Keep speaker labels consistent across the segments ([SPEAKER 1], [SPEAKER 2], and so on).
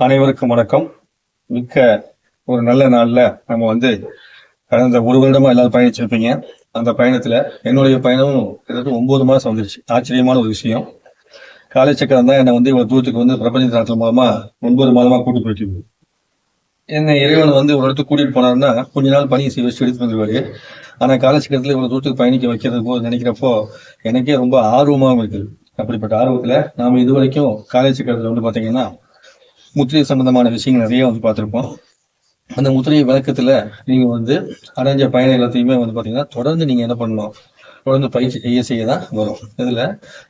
[SPEAKER 1] அனைவருக்கும் வணக்கம். மிக்க ஒரு நல்ல நாள்ல நம்ம கடந்த ஒரு வருடமா எல்லாரும் பயணிச்சிருப்பீங்க. அந்த பயணத்துல என்னுடைய பயணமும் கிட்டத்தட்ட 9 மாசம் வந்துருச்சு. ஆச்சரியமான ஒரு விஷயம். காலச்சக்கரம் தான் என்னை இவ்வளவு தூரத்துக்கு பிரபஞ்ச சாத்திரம் மூலமா 9 மாதமா கூட்டு போயிட்டு இருக்கு. என்னை இறைவன் ஒரு இடத்துக்கு கூட்டிட்டு போனாருன்னா கொஞ்ச நாள் பணியை செய்ய வச்சு எடுத்து வந்துருவாரு. ஆனா காலச்சக்கரத்துல இவ்வளவு தூரத்துக்கு பயணிக்க வைக்கிறது போது நினைக்கிறப்போ எனக்கே ரொம்ப ஆர்வமாகவும் இருக்குது. அப்படிப்பட்ட ஆர்வத்துல நாம இது வரைக்கும் காலச்சக்கரத்துல பாத்தீங்கன்னா முத்திரை சம்பந்தமான விஷயங்கள் நிறைய பார்த்திருப்போம். அந்த முத்திரை விளக்கத்துல நீங்க அடைஞ்ச பயணம் எல்லாத்தையுமே பாத்தீங்கன்னா தொடர்ந்து நீங்க என்ன பண்ணணும், தொடர்ந்து பயிற்சி செய்யதான் வரும். இதுல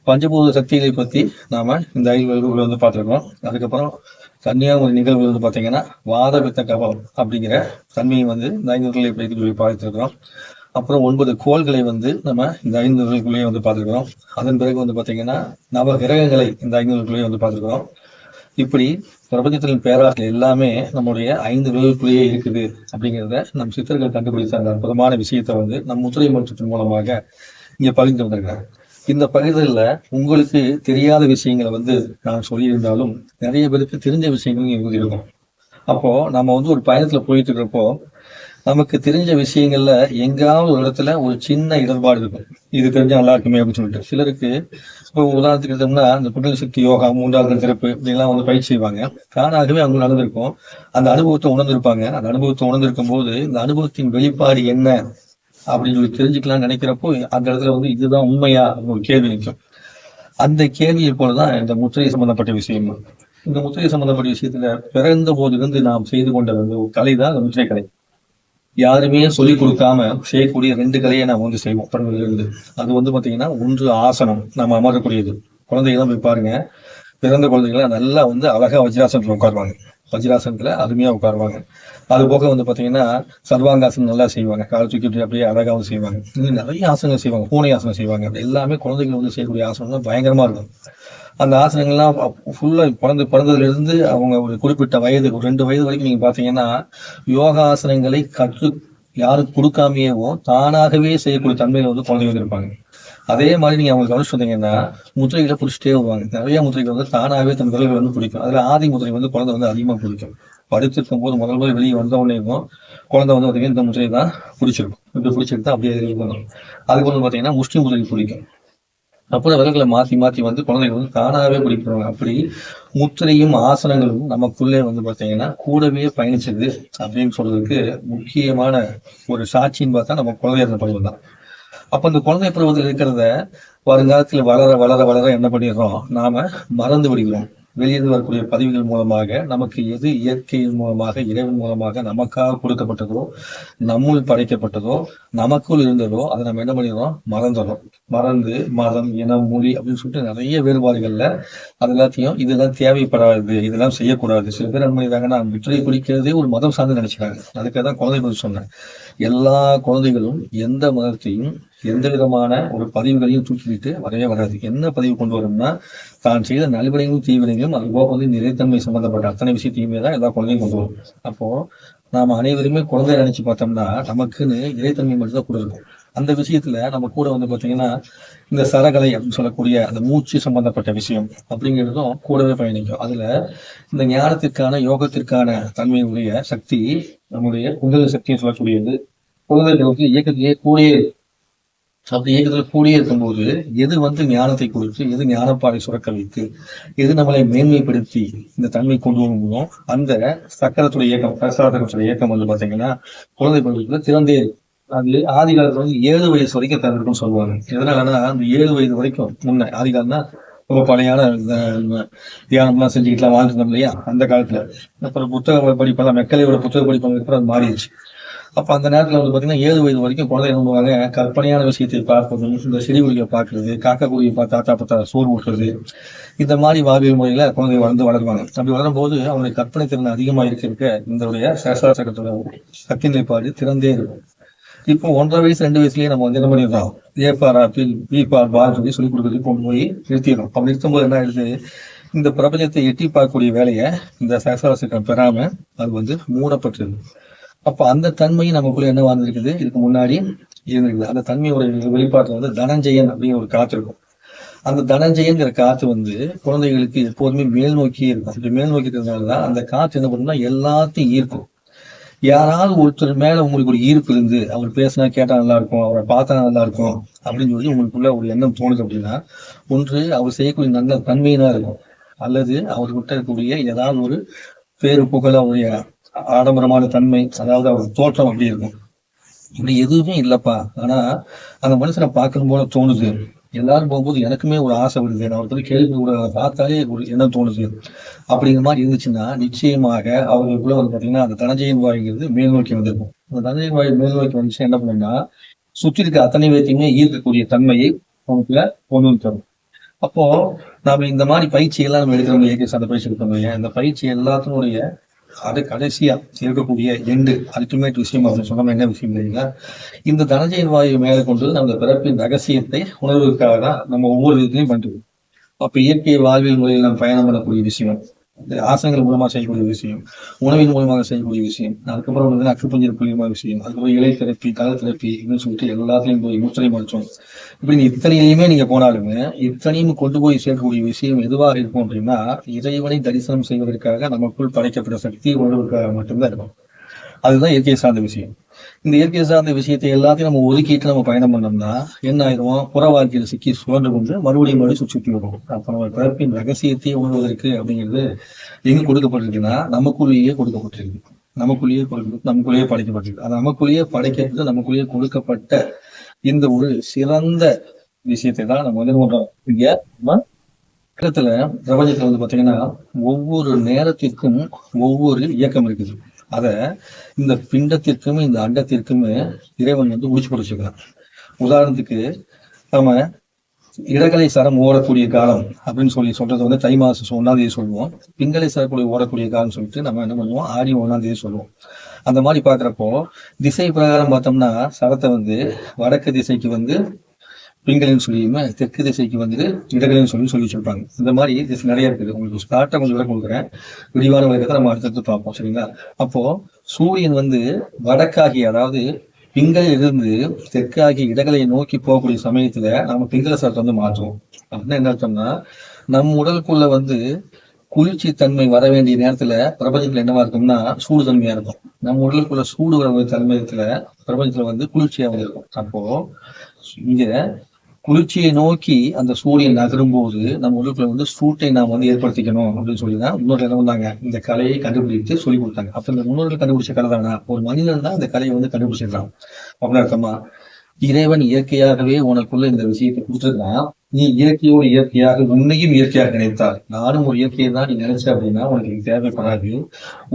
[SPEAKER 1] பஞ்சபூத சக்திகளை பத்தி நாம இந்த 5 வகுப்புகள் பார்த்திருக்கோம். அதுக்கப்புறம் கன்னியாகுமரி நிகழ்வு பாத்தீங்கன்னா வாத பித்த கபம் அப்படிங்கிற தன்மையை இந்த 5 வகுப்புகளை பார்த்திருக்கிறோம். அப்புறம் 9 கோள்களை நம்ம இந்த 5 வகுப்புகளையும் பார்த்திருக்கிறோம். அதன் பிறகு பாத்தீங்கன்னா நவ கிரகங்களை இந்த 5 வகுப்புகளையும் பார்த்திருக்கிறோம். இப்படி பிரபஞ்சத்தின் பேராற்றல் எல்லாமே நம்முடைய 5 விரல்களுக்குள்ளேயே இருக்குது அப்படிங்கிறத நம் சித்தர்கள் கண்டுபிடித்த அந்த அற்புதமான விஷயத்த நம் முத்திரை மன்றத்தின் மூலமாக இங்க பகிர்ந்து வந்திருக்காங்க. இந்த பகிர்தல்ல உங்களுக்கு தெரியாத விஷயங்களை நான் சொல்லியிருந்தாலும் நிறைய பேருக்கு தெரிஞ்ச விஷயங்களும் இங்க இருக்கும். அப்போ நம்ம ஒரு பயணத்துல போயிட்டு இருக்கிறப்போ நமக்கு தெரிஞ்ச விஷயங்கள்ல எங்காவது ஒரு இடத்துல ஒரு சின்ன இடர்பாடு இருக்கும். இது தெரிஞ்சா நல்லா இருக்குமே அப்படின்னு சொல்லிட்டு சிலருக்கு உதாரணத்துக்கு எடுத்தோம்னா இந்த குண்டலினி சக்தி யோகா, 3வது திறப்பு இப்படிலாம் பயிற்சி செய்வாங்க. தானாகவே அவங்க நடந்திருக்கும். அந்த அனுபவத்தை உணர்ந்திருப்பாங்க. அந்த அனுபவத்தை உணர்ந்திருக்கும் போது இந்த அனுபவத்தின் வெளிப்பாடு என்ன அப்படின்னு சொல்லி தெரிஞ்சுக்கலாம்னு நினைக்கிறப்போ அந்த இடத்துல இதுதான் உண்மையா ஒரு கேள்வி நிற்கும். அந்த கேள்வியை போலதான் இந்த முத்திரை சம்பந்தப்பட்ட விஷயம். இந்த முத்திரை சம்பந்தப்பட்ட விஷயத்துல பிறந்த போதிலிருந்து நாம் செய்து கொண்ட ஒரு கலை தான் அந்த முத்திரை கலை. யாருமே சொல்லிக் கொடுக்காம செய்யக்கூடிய 2 கலையை நாம் செய்வோம் பிறந்ததிலிருந்து. அது பாத்தீங்கன்னா ஒன்று ஆசனம், நம்ம அமரக்கூடியது. குழந்தைகள்லாம் போய் பாருங்க, பிறந்த குழந்தைகள்லாம் நல்லா அழகா வஜ்ராசனத்துல உட்காருவாங்க. வஜ்ராசனத்துல அருமையா உட்காருவாங்க. அது போக பாத்தீங்கன்னா சர்வாங்காசனம் நல்லா செய்வாங்க. கால் தூக்கிட்டு அப்படியே அழகாவும் செய்வாங்க. இன்னும் நிறைய ஆசனங்கள் செய்வாங்க. பூனை ஆசனம் செய்வாங்க. எல்லாமே குழந்தைகள் செய்யக்கூடிய ஆசனம் பயங்கரமா இருக்கும். அந்த ஆசனங்கள்லாம் ஃபுல்லா பிறந்ததுல இருந்து அவங்க ஒரு குறிப்பிட்ட வயது, ஒரு 2 வயது வரைக்கும் நீங்க பாத்தீங்கன்னா யோகாசனங்களை யாரும் கொடுக்காமையேவோ தானாகவே செய்யக்கூடிய தன்மையில குழந்தைங்க இருப்பாங்க. அதே மாதிரி நீங்க அவங்க கவனிச்சு வந்தீங்கன்னா முத்திரைகளை பிடிச்சிட்டே வருவாங்க. நிறைய முத்திரைகள் தானாகவே தன் விரல்கள் பிடிக்கும். அதுல ஆதி முத்திரை குழந்தை அதிகமா பிடிக்கும். படுத்திருக்கும் போது முதல் வெளியே வந்த உடனே குழந்தை பாத்தீங்கன்னா இந்த முத்திரை தான் பிடிச்சிருக்கும். இப்படி பிடிச்சிட்டு அப்படியே இருக்கணும். அதுக்கு பாத்தீங்கன்னா முஸ்லிம் முத்திரை பிடிக்கும். அப்புறம் விரல்களை மாத்தி மாத்தி குழந்தைகள் தானாகவே பிடிக்கிறாங்க. அப்படி முத்திரையும் ஆசனங்களும் நமக்குள்ளே பாத்தீங்கன்னா கூடவே பயணிச்சது அப்படின்னு சொல்றதுக்கு முக்கியமான ஒரு சாட்சின்னு பார்த்தா நம்ம குழந்தை இருந்த பருவம் தான். அப்ப இந்த குழந்தை பருவத்தில் இருக்கிறத வருங்காலத்துல வளர வளர வளர என்ன பண்ணிடுறோம், நாம மறந்து விடுகிறோம். வெளியிருந்து வரக்கூடிய பதிவுகள் மூலமாக நமக்கு எது இயற்கையின் மூலமாக, இறைவன் மூலமாக நமக்காக கொடுக்கப்பட்டதோ, நம்முள் படைக்கப்பட்டதோ, நமக்குள் இருந்ததோ அதை நம்ம என்ன பண்ணிடுறோம், மறந்துடுறோம். மறந்து மதம், இனம், மொழி அப்படின்னு சொல்லிட்டு நிறைய வேறுபாடுகள்ல அது எல்லாத்தையும் இதெல்லாம் தேவைப்படாது, இதெல்லாம் செய்யக்கூடாது. சில பேர் என்ன பண்ணிடுறாங்கன்னா முத்திரை குடிக்கிறதே ஒரு மதம் சார்ந்து நினைச்சுக்காங்க. அதுக்காக தான் குழந்தை பற்றி சொன்னேன். எல்லா குழந்தைகளும் எந்த மதத்தையும் எந்த விதமான ஒரு பதிவுகளையும் தூக்கிவிட்டு வரவே வராது. என்ன பதிவு கொண்டு வரும்னா தான் செய்த நல்வினைகளும் தீவினைகளும் அது போக நிறைத்தன்மை சம்பந்தப்பட்ட அத்தனை விஷயத்தையுமே தான் எல்லா குழந்தையும் கொண்டு வரும். அப்போ நாம அனைவருமே குழந்தைய நினைச்சு பார்த்தோம்னா நமக்குன்னு இறைத்தன்மை மட்டும் தான் கூட இருக்கும். அந்த விஷயத்துல நம்ம கூட பாத்தீங்கன்னா இந்த சரகலை அப்படின்னு சொல்லக்கூடிய அந்த மூச்சு சம்பந்தப்பட்ட விஷயம் அப்படிங்கிறதும் கூடவே பயணிக்கும். அதுல இந்த ஞானத்திற்கான யோகத்திற்கான தன்மையுடைய சக்தி நம்முடைய குண்டலினி சக்தியை சொல்லக்கூடியது. குழந்தைகளுக்கு இயக்கத்திலேயே கூடயே அப்படி இயக்கத்துல கூடியே இருக்கும்போது எது ஞானத்தை கொடுத்து, எது ஞானப்பாறை சுரக்க வைத்து, எது நம்மளை மேன்மைப்படுத்தி இந்த தன்மை கொண்டு வருவோம், அந்த சக்கரத்துடைய இயக்கம், சக்கரத்துடைய இயக்கம் பாத்தீங்கன்னா குழந்தை பருவத்துல திறந்தே அது ஆதி காலத்துல 7 வயசு வரைக்கும் திறந்திருக்கும்னு சொல்லுவாங்க. எதனாலன்னா அந்த 7 வயது வரைக்கும் முன்ன ஆதி காலம்னா ரொம்ப பழையான தியானம்லாம் செஞ்சுக்கிட்டுலாம் வாழ்ந்துருந்தோம் இல்லையா அந்த காலத்துல. அப்புறம் புத்தக படிப்பெல்லாம் மெக்கலையோட புத்தக படிப்பு அப்புறம் அது மாறிடுச்சு. அப்ப அந்த நேரத்துல பாத்தீங்கன்னா 7 வயது வரைக்கும் குழந்தை என்ன பண்ணுவாங்க, கற்பனையான விஷயத்தை பார்ப்பதும், இந்த செடி கொடியை பார்க்கறது, காக்கா குருவியை பார்த்து தாத்தா பார்த்தா சோறு ஊட்டுறது, இந்த மாதிரி வாழ்வியல் முறையில குழந்தை வளருவாங்க. அப்படி வளரும்போது அவங்களுடைய கற்பனை திறன் அதிகமா இருக்க இந்த சேஷா சக்கரத்தோட சக்தி நிலைப்பாடு திறந்தே இருக்கும். இப்போ 1.5 வயசு 2 வயசுலயே நம்ம என்ன பண்ணிடுறோம், A for apple, B for ball சொல்லி கொடுக்கறதுக்கு கொண்டு போய் நிறுத்திடுறோம். அப்படி நிறுத்தும்போது என்ன ஆயிடுது, இந்த பிரபஞ்சத்தை எட்டி பார்க்கக்கூடிய வேலையை இந்த சேஷா சக்கரம் பெறாம அது மூடப்பட்டது. அப்ப அந்த தன்மையும் நமக்குள்ள என்ன வாழ்ந்துருக்குது, இதுக்கு முன்னாடி இருந்திருக்குது. அந்த தன்மையோட வெளிப்பாட்டுல தனஞ்சயன் அப்படிங்கிற ஒரு காத்து இருக்கும். அந்த தனஞ்சயங்கிற காத்து வந்து குழந்தைகளுக்கு எப்போதுமே மேல் நோக்கியே இருக்கும். இப்படி மேல் நோக்கி இருக்கிறதுனாலதான் அந்த காத்து என்ன பண்ணும்னா எல்லாத்தையும் ஈர்க்கும். யாராவது ஒருத்தர் மேல உங்களுக்கு ஒரு ஈர்ப்பு இருந்து அவர் பேசினா கேட்டா நல்லா இருக்கும், அவரை பார்த்தா நல்லா இருக்கும் அப்படின்னு சொல்லி உங்களுக்குள்ள ஒரு எண்ணம் தோணுது அப்படின்னா, ஒன்று அவர் செய்யக்கூடிய நல்ல தன்மையினா இருக்கும், அல்லது அவர்கிட்ட இருக்கக்கூடிய ஏதாவது ஒரு பேரு புகழ், அவருடைய ஆடம்பரமான தன்மை, அதாவது அவர் தோற்றம் அப்படி இருக்கும். இப்படி எதுவுமே இல்லப்பா, ஆனா அந்த மனுஷனை பார்க்கணும் போல தோணுது, எல்லாரும் போகும்போது எனக்குமே ஒரு ஆசை வருது, நான் ஒருத்தர் கேள்வி கூட பார்த்தாலே ஒரு எண்ணம் தோணுது அப்படிங்கிற மாதிரி இருந்துச்சுன்னா, நிச்சயமாக அவங்களுக்குள்ள வந்து பாத்தீங்கன்னா அந்த தனஞ்சயின் வாய்ங்கிறது மேல் நோக்கி வந்திருக்கும். அந்த தனஞ்சயின் வாய் மேல் நோக்கி வந்துச்சுன்னா என்ன பண்ணும்னா, சுற்றி இருக்க அத்தனை பேர்த்தையுமே ஈர்க்கக்கூடிய தன்மையை அவங்களுக்குள்ள கொண்டு வந்து தரும். அப்போ நாம இந்த மாதிரி பயிற்சி எல்லாம் நம்ம எடுக்கிறோம், ஏகே சார்ந்த பயிற்சி எடுக்கிறோம். இந்த பயிற்சி எல்லாத்தினுடைய கடைசியா இருக்கக்கூடிய அல்டிமேட் விஷயம் அப்படின்னு சொன்னோம். என்ன விஷயம் இல்லைங்களா, இந்த தனஞ்சயின் வாயு மேல கொண்டு நம்ம பிறப்பின் ரகசியத்தை உணர்வதற்காக தான் நம்ம ஒவ்வொரு விதத்திலையும் பண்றோம். அப்ப இயற்கை வாழ்வியல் முறையில் நம்ம பயணம் பண்ணக்கூடிய விஷயம், ஆசனங்கள் மூலமா செய்யக்கூடிய விஷயம், உணவின் மூலமாக செய்யக்கூடிய விஷயம், அதுக்கப்புறம் வந்து அக்குப்பஞ்சர் மூலியமான விஷயம், அதுக்கப்புறம் இலை தெரப்பி, கல தெரப்பி அப்படின்னு சொல்லிட்டு எல்லாத்தையும் போய் முத்திரை மருத்துவம், இப்படி இத்தனையுமே நீங்க போனாலுமே இத்தனையும் கொண்டு போய் சேர்க்கக்கூடிய விஷயம் எதுவாக இருக்கும் அப்படின்னா, இறைவனை தரிசனம் செய்வதற்காக நமக்குள் படைக்கப்பட்ட சக்தி உணர்வுக்காக மட்டும்தான் இருக்கும். அதுதான் இயற்கை சார்ந்த விஷயம். இந்த இயற்கை சார்ந்த விஷயத்தை எல்லாத்தையும் நம்ம ஒதுக்கிட்டு நம்ம பயணம் பண்ணோம்னா என்ன ஆயிடுவோம், புற வாழ்க்கையில சிக்கி சுழன்று கொண்டு மறுபடியும் சுற்றி வருவோம். அப்ப நம்ம பிறப்பின் ரகசியத்தை உணர்வதற்கு அப்படிங்கிறது எங்க கொடுக்கப்பட்டிருக்குன்னா நமக்குள்ளேயே கொடுக்கப்பட்டிருக்கு, நமக்குள்ளேயே படைக்கப்பட்டிருக்கு. அது நமக்குள்ளேயே படைக்கப்பட்டு நமக்குள்ளேயே கொடுக்கப்பட்ட இந்த ஒரு சிறந்த விஷயத்தை தான் நம்ம வந்து பண்றோம். இங்க நம்ம இடத்துல பிரபஞ்சத்துல வந்து பாத்தீங்கன்னா ஒவ்வொரு நேரத்திற்கும் ஒவ்வொரு இயக்கம் இருக்குது. அத இந்த பிண்டத்திற்குமே இந்த அண்டத்திற்குமே இறைவன் வந்து முடிச்சு கொடுத்துருக்கான். உதாரணத்துக்கு நம்ம இடகலை சரம் ஓடக்கூடிய காலம் அப்படின்னு சொல்றது வந்து தை மாசம் 1ஆம் தேதி சொல்லுவோம். பிங்களை சரக்கூடிய ஓடக்கூடிய காலம் சொல்லிட்டு நம்ம என்ன பண்ணுவோம், ஆடி 1ஆம் தேதி சொல்லுவோம். அந்த மாதிரி பாக்குறப்போ திசை பிரகாரம் பார்த்தோம்னா சரத்தை வந்து வடக்கு திசைக்கு வந்து பிங்களின்னு சொல்லியுமே, தெற்கு திசைக்கு வந்து இடகலைன்னு சொல்லி வச்சிருப்பாங்க. இந்த மாதிரி நிறைய இருக்குது. உங்களுக்கு ஸ்டார்ட்டா கொஞ்சம் விளக்கம் கொடுக்குறேன், விரிவான விளக்கத்தை நம்ம அடுத்தடுத்து பார்ப்போம். சரிங்களா? அப்போ சூரியன் வந்து வடக்காகி, அதாவது பிங்களில் இருந்து தெற்காகி இடகலை நோக்கி போகக்கூடிய சமயத்துல நம்ம பிங்கள சரத்தை வந்து மாற்றுவோம். அப்படின்னா என்ன அர்த்தம்னா, நம் உடலுக்குள்ள வந்து குளிர்ச்சி தன்மை வர வேண்டிய நேரத்துல பிரபஞ்சத்துல என்னவா இருக்கும்னா சூடு தன்மையா இருக்கும். நம்ம உடலுக்குள்ள சூடு வர தன்மையத்துல பிரபஞ்சத்துல வந்து குளிர்ச்சியா இருக்கும். அப்போ இங்க குளிர்ச்சியை நோக்கி அந்த சூரியன் நகரும் போது நம்ம உடலுக்குள்ள வந்து சூட்டை நாம் வந்து ஏற்படுத்திக்கணும் அப்படின்னு சொல்லிதான் முன்னோர்கள் என்ன பண்ணாங்க, இந்த கலையை கண்டுபிடித்து சொல்லி கொடுத்தாங்க. அப்ப இந்த முன்னோர்கள் கண்டுபிடிச்ச கலை தானா, ஒரு மனிதன் தான் இந்த கலையை வந்து கண்டுபிடிச்சிருக்கான் அப்படின்னு அர்த்தமா? இறைவன் இயற்கையாகவே உனக்குள்ள இந்த விஷயத்தை கொடுத்துருக்கான். நீ இயற்கையாக உன்னையும் இயற்கையாக நினைத்தால், நானும் ஒரு இயற்கையை தான் நீ நினைச்ச அப்படின்னா உனக்கு தேவைப்படாது.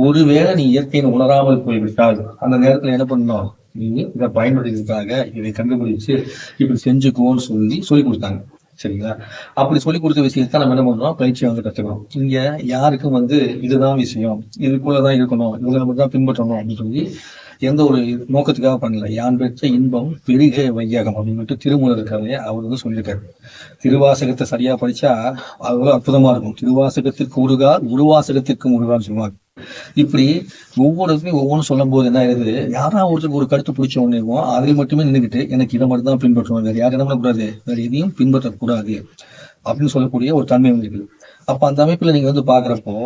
[SPEAKER 1] ஒருவேளை நீ இயற்கையை உணராமல் போய்விட்டால் அந்த நேரத்துல என்ன பண்ணணும், நீ இதை பயன்படுத்துறதுக்காக இதை கண்டுபிடிச்சு இப்படி செஞ்சுக்குவோன்னு சொல்லி கொடுத்தாங்க. சரிங்களா? அப்படி சொல்லி கொடுத்த விஷயத்த நம்ம என்ன பண்றோம், பயிற்சியை வந்து கத்துக்கணும். இங்க யாருக்கும் வந்து இதுதான் விஷயம், இதுக்குள்ளதான் இருக்கணும், இவங்க நம்ம தான் பின்பற்றணும் அப்படின்னு சொல்லி எந்த ஒரு நோக்கத்துக்காக பண்ணல. யான் பெற்ற இன்பம் பெருக வையகம் அப்படின்னு திருமூலர் இருக்காரு, அவர் வந்து சொல்லியிருக்காரு. திருவாசகத்தை சரியா படிச்சா அவ்வளவு அற்புதமா இருக்கும். திருவாசகத்திற்கு உருகார், உருவாசகத்திற்கு முருகான்னு சொல்லுவாங்க. இப்படி ஒவ்வொருத்தையும் ஒவ்வொன்றும் சொல்லும் போது என்ன ஆகுது, யாராவது ஒருத்தருக்கு ஒரு கருத்து பிடிச்ச ஒண்ணு இருக்கும், அதில் மட்டுமே நின்றுக்கிட்டு எனக்கு இதை மட்டும் தான் பின்பற்றணும், வேற யாரும் என்ன பண்ணக்கூடாது, வேற எதையும் பின்பற்றக்கூடாது அப்படின்னு சொல்லக்கூடிய ஒரு தன்மை வந்து இருக்குது. அப்ப அந்த அமைப்புல நீங்க வந்து பாக்குறப்போ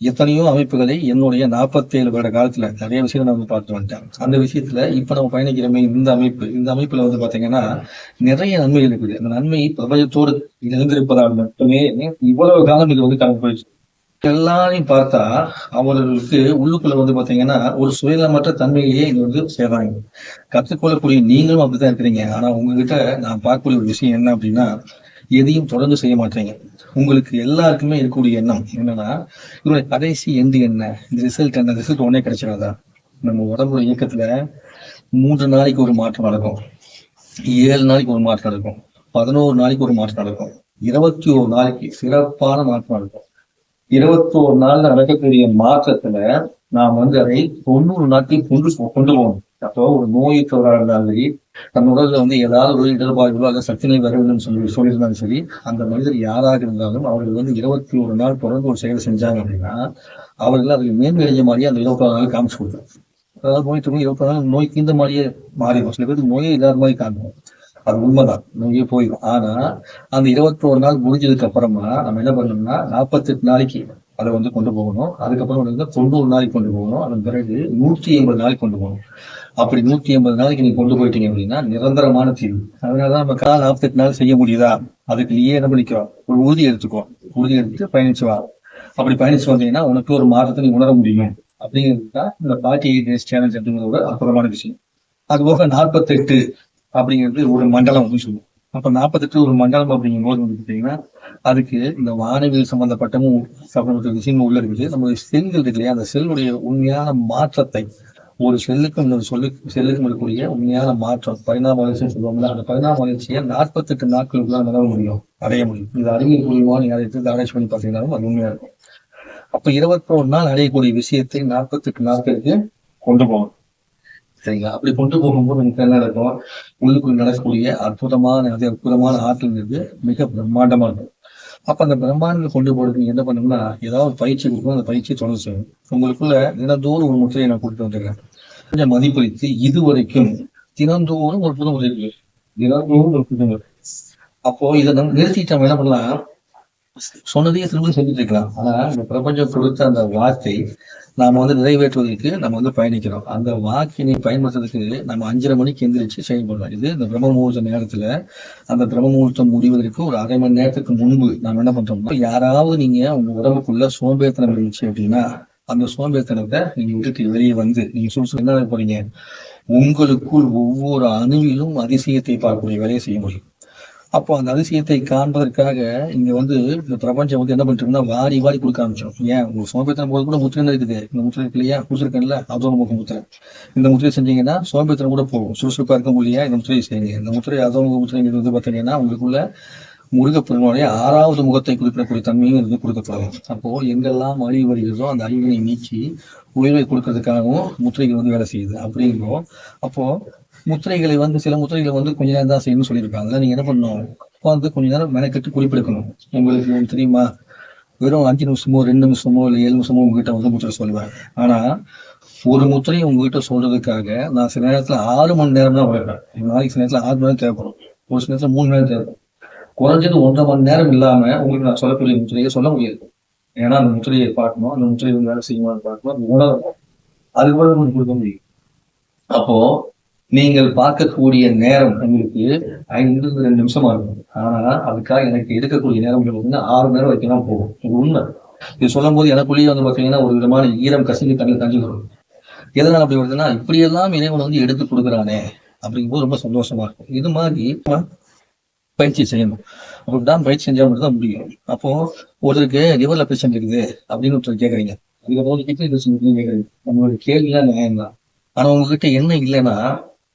[SPEAKER 1] எத்தனையோ அமைப்புகளை என்னுடைய 47 வருட காலத்துல நிறைய விஷயங்கள் நான் வந்து பார்த்து வந்துட்டேன். அந்த விஷயத்துல இப்ப நம்ம பயணிக்கிறோமே இந்த அமைப்புல வந்து பாத்தீங்கன்னா நிறைய நன்மைகள் இருக்குது. அந்த நன்மை பிரபஞ்சத்தோடு நிகழ்ந்திருப்பதால் மட்டுமே இவ்வளவு காலம் இது வந்து கடந்து போயிடுச்சு. எல்லாரையும் பார்த்தா அவர்களுக்கு உள்ளுக்குள்ள வந்து பாத்தீங்கன்னா ஒரு சுயநலமற்ற தன்மையிலேயே இங்க வந்து சேர்றாங்க. கற்றுக்கொள்ளக்கூடிய நீங்களும் அப்படித்தான் இருக்கிறீங்க. ஆனா உங்ககிட்ட நான் பார்க்கக்கூடிய ஒரு விஷயம் என்ன அப்படின்னா, எதையும் தொடர்ந்து செய்ய மாட்டீங்க. உங்களுக்கு எல்லாருக்குமே இருக்கக்கூடிய எண்ணம் என்னன்னா, இதோட கடைசி எண்டு என்ன, இந்த ரிசல்ட் என்ன, ரிசல்ட் உடனே கிடைச்சிடாதா? நம்ம உடம்புல இயக்கத்துல 3 நாளைக்கு ஒரு மாற்றம் நடக்கும், 7 நாளைக்கு ஒரு மாற்றம் நடக்கும், 11 நாளைக்கு ஒரு மாற்றம் நடக்கும், 21 நாளைக்கு சிறப்பான மாற்றம் நடக்கும். 21 நாள்ல நடக்கக்கூடிய மாற்றத்துல நாம் வந்து அதை 90 நாட்கள் கொண்டு போகணும். அப்போ ஒரு நோயற்றவராக இருந்தாலும் சரி, தன் உடல்ல வந்து ஏதாவது ஒரு இடர்பாடுகளோ அல்லது சக்தினை வரவில்லைன்னு சொல்லியிருந்தாலும் சரி, அந்த மனிதர் யாராக இருந்தாலும் அவர்கள் வந்து 21 நாள் தொடர்ந்து ஒரு செயலை செஞ்சாங்க அப்படின்னா அவர்கள் அதுக்கு மேன்மையடைஞ்ச மாதிரியே அந்த 21 நாள் காமிச்சு கொடுத்தாங்க. அதாவது நோய் தொற்று 21 நாள் நோய்க்கு இந்த மாதிரியே மாறிடும். சில பேருக்கு நோயே இல்லாத மாதிரி காமிக்கும். அது உண்மைதான், நோயே போயிடும். ஆனா அந்த 21 நாள் முடிஞ்சதுக்கு அப்புறமா நம்ம என்ன பண்ணணும்னா 48 நாளைக்கு அதை வந்து கொண்டு போகணும். அதுக்கப்புறம் வந்து 90 நாளைக்கு கொண்டு போகணும். அதன் பிறகு 180 நாளைக்கு கொண்டு போகணும். அப்படி 180 நாளைக்கு நீங்க கொண்டு போயிட்டீங்க அப்படின்னா நிரந்தரமான தீர்வு. அதனாலதான் நம்ம 48 நாள் செய்ய முடியுதா, அதுக்கு நீயே என்ன பண்ணிக்கோ, ஒரு உறுதி எடுத்துக்கோ. உறுதி எடுத்து பயணிச்சு வா. அப்படி பயணிச்சு வந்தீங்கன்னா உனக்கு ஒரு மாற்றத்தை நீ உணர முடியும். அப்படிங்கிறது தான் இந்த 48 டேஸ் சேலஞ்ச் அப்படிங்கிற ஒரு அற்புதமான விஷயம். அது போக 48 அப்படிங்கிறது ஒரு மண்டலம் அப்படின்னு சொல்லுவோம். அப்ப 48 ஒரு மண்டலம் அப்படிங்கும்போது வந்து பார்த்தீங்கன்னா அதுக்கு இந்த வானவியல் சம்பந்தப்பட்ட விஷயங்கள் உள்ள இருக்குது. நம்ம செல்கள் இருக்கு இல்லையா, அந்த செல்லுடைய உண்மையான மாற்றத்தை, ஒரு செல்லுக்கும் இன்னொரு செல்லுக்கும் இருக்கக்கூடிய உண்மையான மாற்றம், பரிணாம வளர்ச்சின்னு சொல்லுவாங்கல்ல, அந்த பரிணாம வளர்ச்சியை 48 நாட்களுக்குள்ள அடைய முடியும். இது அறிவியல் மூலியமான யாரையும் ஆராய்ச்சி பண்ணி பார்த்தீங்கன்னாலும் அது உண்மையா இருக்கும். அப்ப 21 நாள் அடையக்கூடிய விஷயத்தை 48 நாட்களுக்கு கொண்டு போகணும். சரிங்களா? அப்படி கொண்டு போகும்போது நமக்கு என்ன நடக்கும், உள்ளுக்குள் நடக்கக்கூடிய அற்புதமான ஆற்றல்ங்கிறது மிக பிரம்மாண்டமா இருக்கும். அப்ப அந்த பிரம்மாண்டங்களை கொண்டு போறது நீங்க என்ன பண்ணணும்னா, ஏதாவது பயிற்சி கொடுக்கணும். அந்த பயிற்சியை தொடர்ந்து செய்யணும். உங்களுக்குள்ள தினந்தோறும் ஒரு முத்திரையை நான் கொடுத்து வந்துடுறேன். கொஞ்சம் மதிப்பளித்து இதுவரைக்கும் தினந்தோறும் ஒரு புது முறை இருக்கு. தினந்தோறும் ஒரு புது முறை. அப்போ இதை நம்ம நிறுத்திட்டு நம்ம என்ன பண்ணலாம், சொன்னதையே திரும்ப செஞ்சுட்டு இருக்கலாம். ஆனா இந்த பிரபஞ்சம் கொடுத்த அந்த வாக்கை நாம வந்து நிறைவேற்றுவதற்கு நம்ம வந்து பயணிக்கிறோம். அந்த வாக்கினை பயன்படுத்துறதுக்கு நம்ம 5:30 மணிக்கு எந்திரிச்சு செயல்படுறோம். இது இந்த பிரம்ம முகூர்த்த நேரத்துல, அந்த பிரம்ம முகூர்த்தம் முடிவதற்கு ஒரு அரை மணி நேரத்துக்கு முன்பு நாம என்ன பண்றோம்னா, யாராவது நீங்க உங்க உடம்புக்குள்ள சோம்பேத்தனம் இருந்துச்சு அப்படின்னா அந்த சோம்பேத்தனத்தை நீங்க விட்டுட்டு வெளியே வந்து நீங்க சுறுசுறு என்ன போறீங்க, உங்களுக்குள் ஒவ்வொரு அணுவிலும் அதிசயத்தை பார்க்கக்கூடிய வேலையை செய்ய முடியும். அப்போ அந்த அதிசயத்தை காண்பதற்காக இங்க வந்து இந்த பிரபஞ்சம் வந்து என்ன பண்ணிட்டு வாரி வாரி கொடுக்க ஆரம்பிச்சோம். ஏன் உங்களுக்கு சோம்பேத்தனம் போது கூட முத்திரை இருக்குது, இந்த முத்திரை இருக்கு இல்லையா, கொடுத்துருக்கேன்ல, அதோட முத்திரை. இந்த முத்திரை செஞ்சீங்கன்னா சோம்பேத்தனம் கூட போகும். சுறுசுறுப்பா இருக்க முடியாது, இந்த முத்திரையை செய்யுங்க. இந்த முத்திரை அதோட முத்திரைங்கிறது வந்து பார்த்தீங்கன்னா உங்களுக்குள்ள முருகப்பெருமானுடைய 6வது முகத்தை குறிப்பிடக்கூடிய தன்மையும் இருந்து கொடுக்கப்படும். அப்போ எங்கெல்லாம் அழிவு வருகிறதோ அந்த அழிவினை நீக்கி உயர்வை கொடுக்கறதுக்காகவும் முத்திரைகள் வந்து வேலை செய்யுது அப்படிங்கிறோம். அப்போ முத்திரைகளை வந்து சில முத்திரைகளை வந்து கொஞ்ச நேரம் தான் செய்யணும்னு சொல்லியிருக்காங்க. அதெல்லாம் நீங்க என்ன பண்ணணும், உட்காந்து கொஞ்ச நேரம் மெனக்கெட்டு குறிப்பெடுக்கணும். உங்களுக்கு தெரியுமா, வெறும் 5 நிமிஷமோ 2 நிமிஷமோ இல்லை 7 நிமிஷமோ உங்ககிட்ட வந்து முத்திரை சொல்லுவேன். ஆனா ஒரு முத்திரையை உங்ககிட்ட சொல்றதுக்காக நான் சில நேரத்துல 6 மணி நேரம் தான் உழைப்பேன். நாளைக்கு சில நேரத்துல 6 மணி நேரம் தேவைப்படும், ஒரு சில நேரத்துல 3 மணி நேரம் தேவைப்படும். குறைஞ்சது 1.5 மணி நேரம் இல்லாம உங்களுக்கு நான் சொல்லக்கூடிய முத்திரையை சொல்ல முடியாது. ஏன்னா அந்த முத்திரையை பார்க்கணும், அந்த முத்திரை வந்து வேலை செய்யுமான்னு பார்க்கணும், அது உணரணும், அதுக்கு உங்களுக்கு கொடுக்க முடியும். அப்போ நீங்கள் பார்க்கக்கூடிய நேரம் உங்களுக்கு 5-2 நிமிஷமா இருக்கும். ஆனா அதுக்காக எனக்கு எடுக்கக்கூடிய நேரம் வந்து 6 நேரம் வைக்கலாம் போகும். இது உண்மை. இது சொல்லும் போது எனக்குள்ளேயே வந்து பாத்தீங்கன்னா ஒரு விதமான ஈரம் கசிந்து கண்ணில் தஞ்சு வரும். எதனால அப்படி வருதுன்னா, இப்படியெல்லாம் இறைவன் வந்து எடுத்து கொடுக்குறானே அப்படிங்கும்போது ரொம்ப சந்தோஷமா இருக்கும். இது மாதிரி பயிற்சி செய்யணும். அப்படிதான் பயிற்சி செஞ்சா மட்டும் தான் முடியும். அப்போ ஒருத்தருக்கு லிவர்ல பிரச்சனை இருக்குது அப்படின்னு ஒருத்தர் கேட்குறீங்க, அதுக்கப்புறம் கிட்னி பிரச்சனை கேட்குறீங்க. நம்மளுடைய கேள்விலாம் நியாயம் தான். ஆனா உங்ககிட்ட என்ன இல்லைன்னா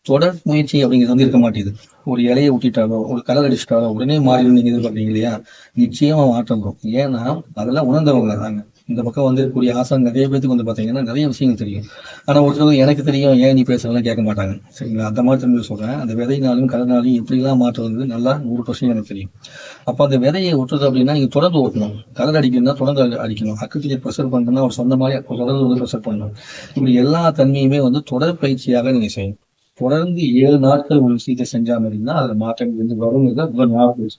[SPEAKER 1] தொடர் முயற்சி அப்படிங்கிறது வந்து இருக்க மாட்டேங்குது. ஒரு இலையை விட்டுட்டாலோ ஒரு கலர் அடிச்சுட்டாலோ உடனே மாறிடும் நீங்க எதிர்பார்க்கறீங்க இல்லையா, நிச்சயமா மாற்றம் வரும். ஏன்னா அதெல்லாம் உணர்ந்தவங்க தாங்க. இந்த பக்கம் வந்து இருக்கக்கூடிய ஆசான் நிறைய பேருக்கு வந்து பாத்தீங்கன்னா நிறைய விஷயங்கள் தெரியும். ஆனா ஒருத்தர் எனக்கு தெரியும் ஏன் நீ பேசுறதெல்லாம் கேட்க மாட்டாங்க. சரிங்களா, அந்த மாதிரி திரும்பி சொல்றேன். அந்த விதைனாலும் கலர்னாலும் எப்படிலாம் மாற்றம் வந்து நல்லா 100% எனக்கு தெரியும். அப்ப அந்த விதையை விட்டுறது அப்படின்னா நீங்க தொடர்ந்து ஓட்டணும். கலர் அடிக்கணும்னா தொடர்ந்து அடிக்கணும். அக்குப்பஞ்சர் ப்ரெஷர் பண்ணணும்னா ஒரு சொந்த மாதிரி தொடர்ந்து வந்து ப்ரெஷர் பண்ணணும். இப்படி எல்லா தன்மையுமே வந்து தொடர் பயிற்சியாக நீங்க செய்யணும். தொடர்ந்து 7 நாட்கள் ஒரு விஷயத்தை செஞ்சா அப்படின்னா அதுல மாற்றங்கள் வந்து வரும்.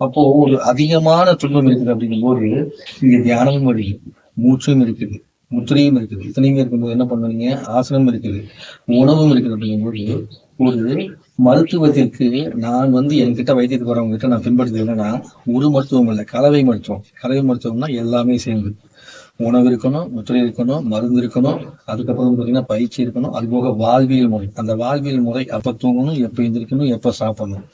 [SPEAKER 1] அப்போ ஒரு அதிகமான துன்பம் இருக்குது அப்படிங்கும் போது இங்க தியானமும் வருது, மூச்சும் இருக்குது, முத்திரையும் இருக்குது, இத்தனையுமே இருக்கும்போது என்ன பண்ணுவீங்க, ஆசனமும் இருக்குது, உணவும் இருக்குது. அப்படிங்கும்போது ஒரு மருத்துவத்திற்கு நான் வந்து என்கிட்ட வைத்தியத்துக்கு வரவங்க கிட்ட நான் பின்பற்றுறது என்னன்னா, ஒரு மருத்துவம் இல்லை, கலவை மருத்துவம். கலவை மருத்துவம்னா எல்லாமே சேர்ந்து உணவு இருக்கணும், முத்திரை இருக்கணும், மருந்து இருக்கணும், அதுக்கப்புறம் பார்த்தீங்கன்னா பயிற்சி இருக்கணும், அது போக வாழ்வியல் முறை. அந்த வாழ்வியல் முறை எப்ப தூங்கணும், எப்ப எந்திரிக்கணும், எப்ப சாப்பிடணும்,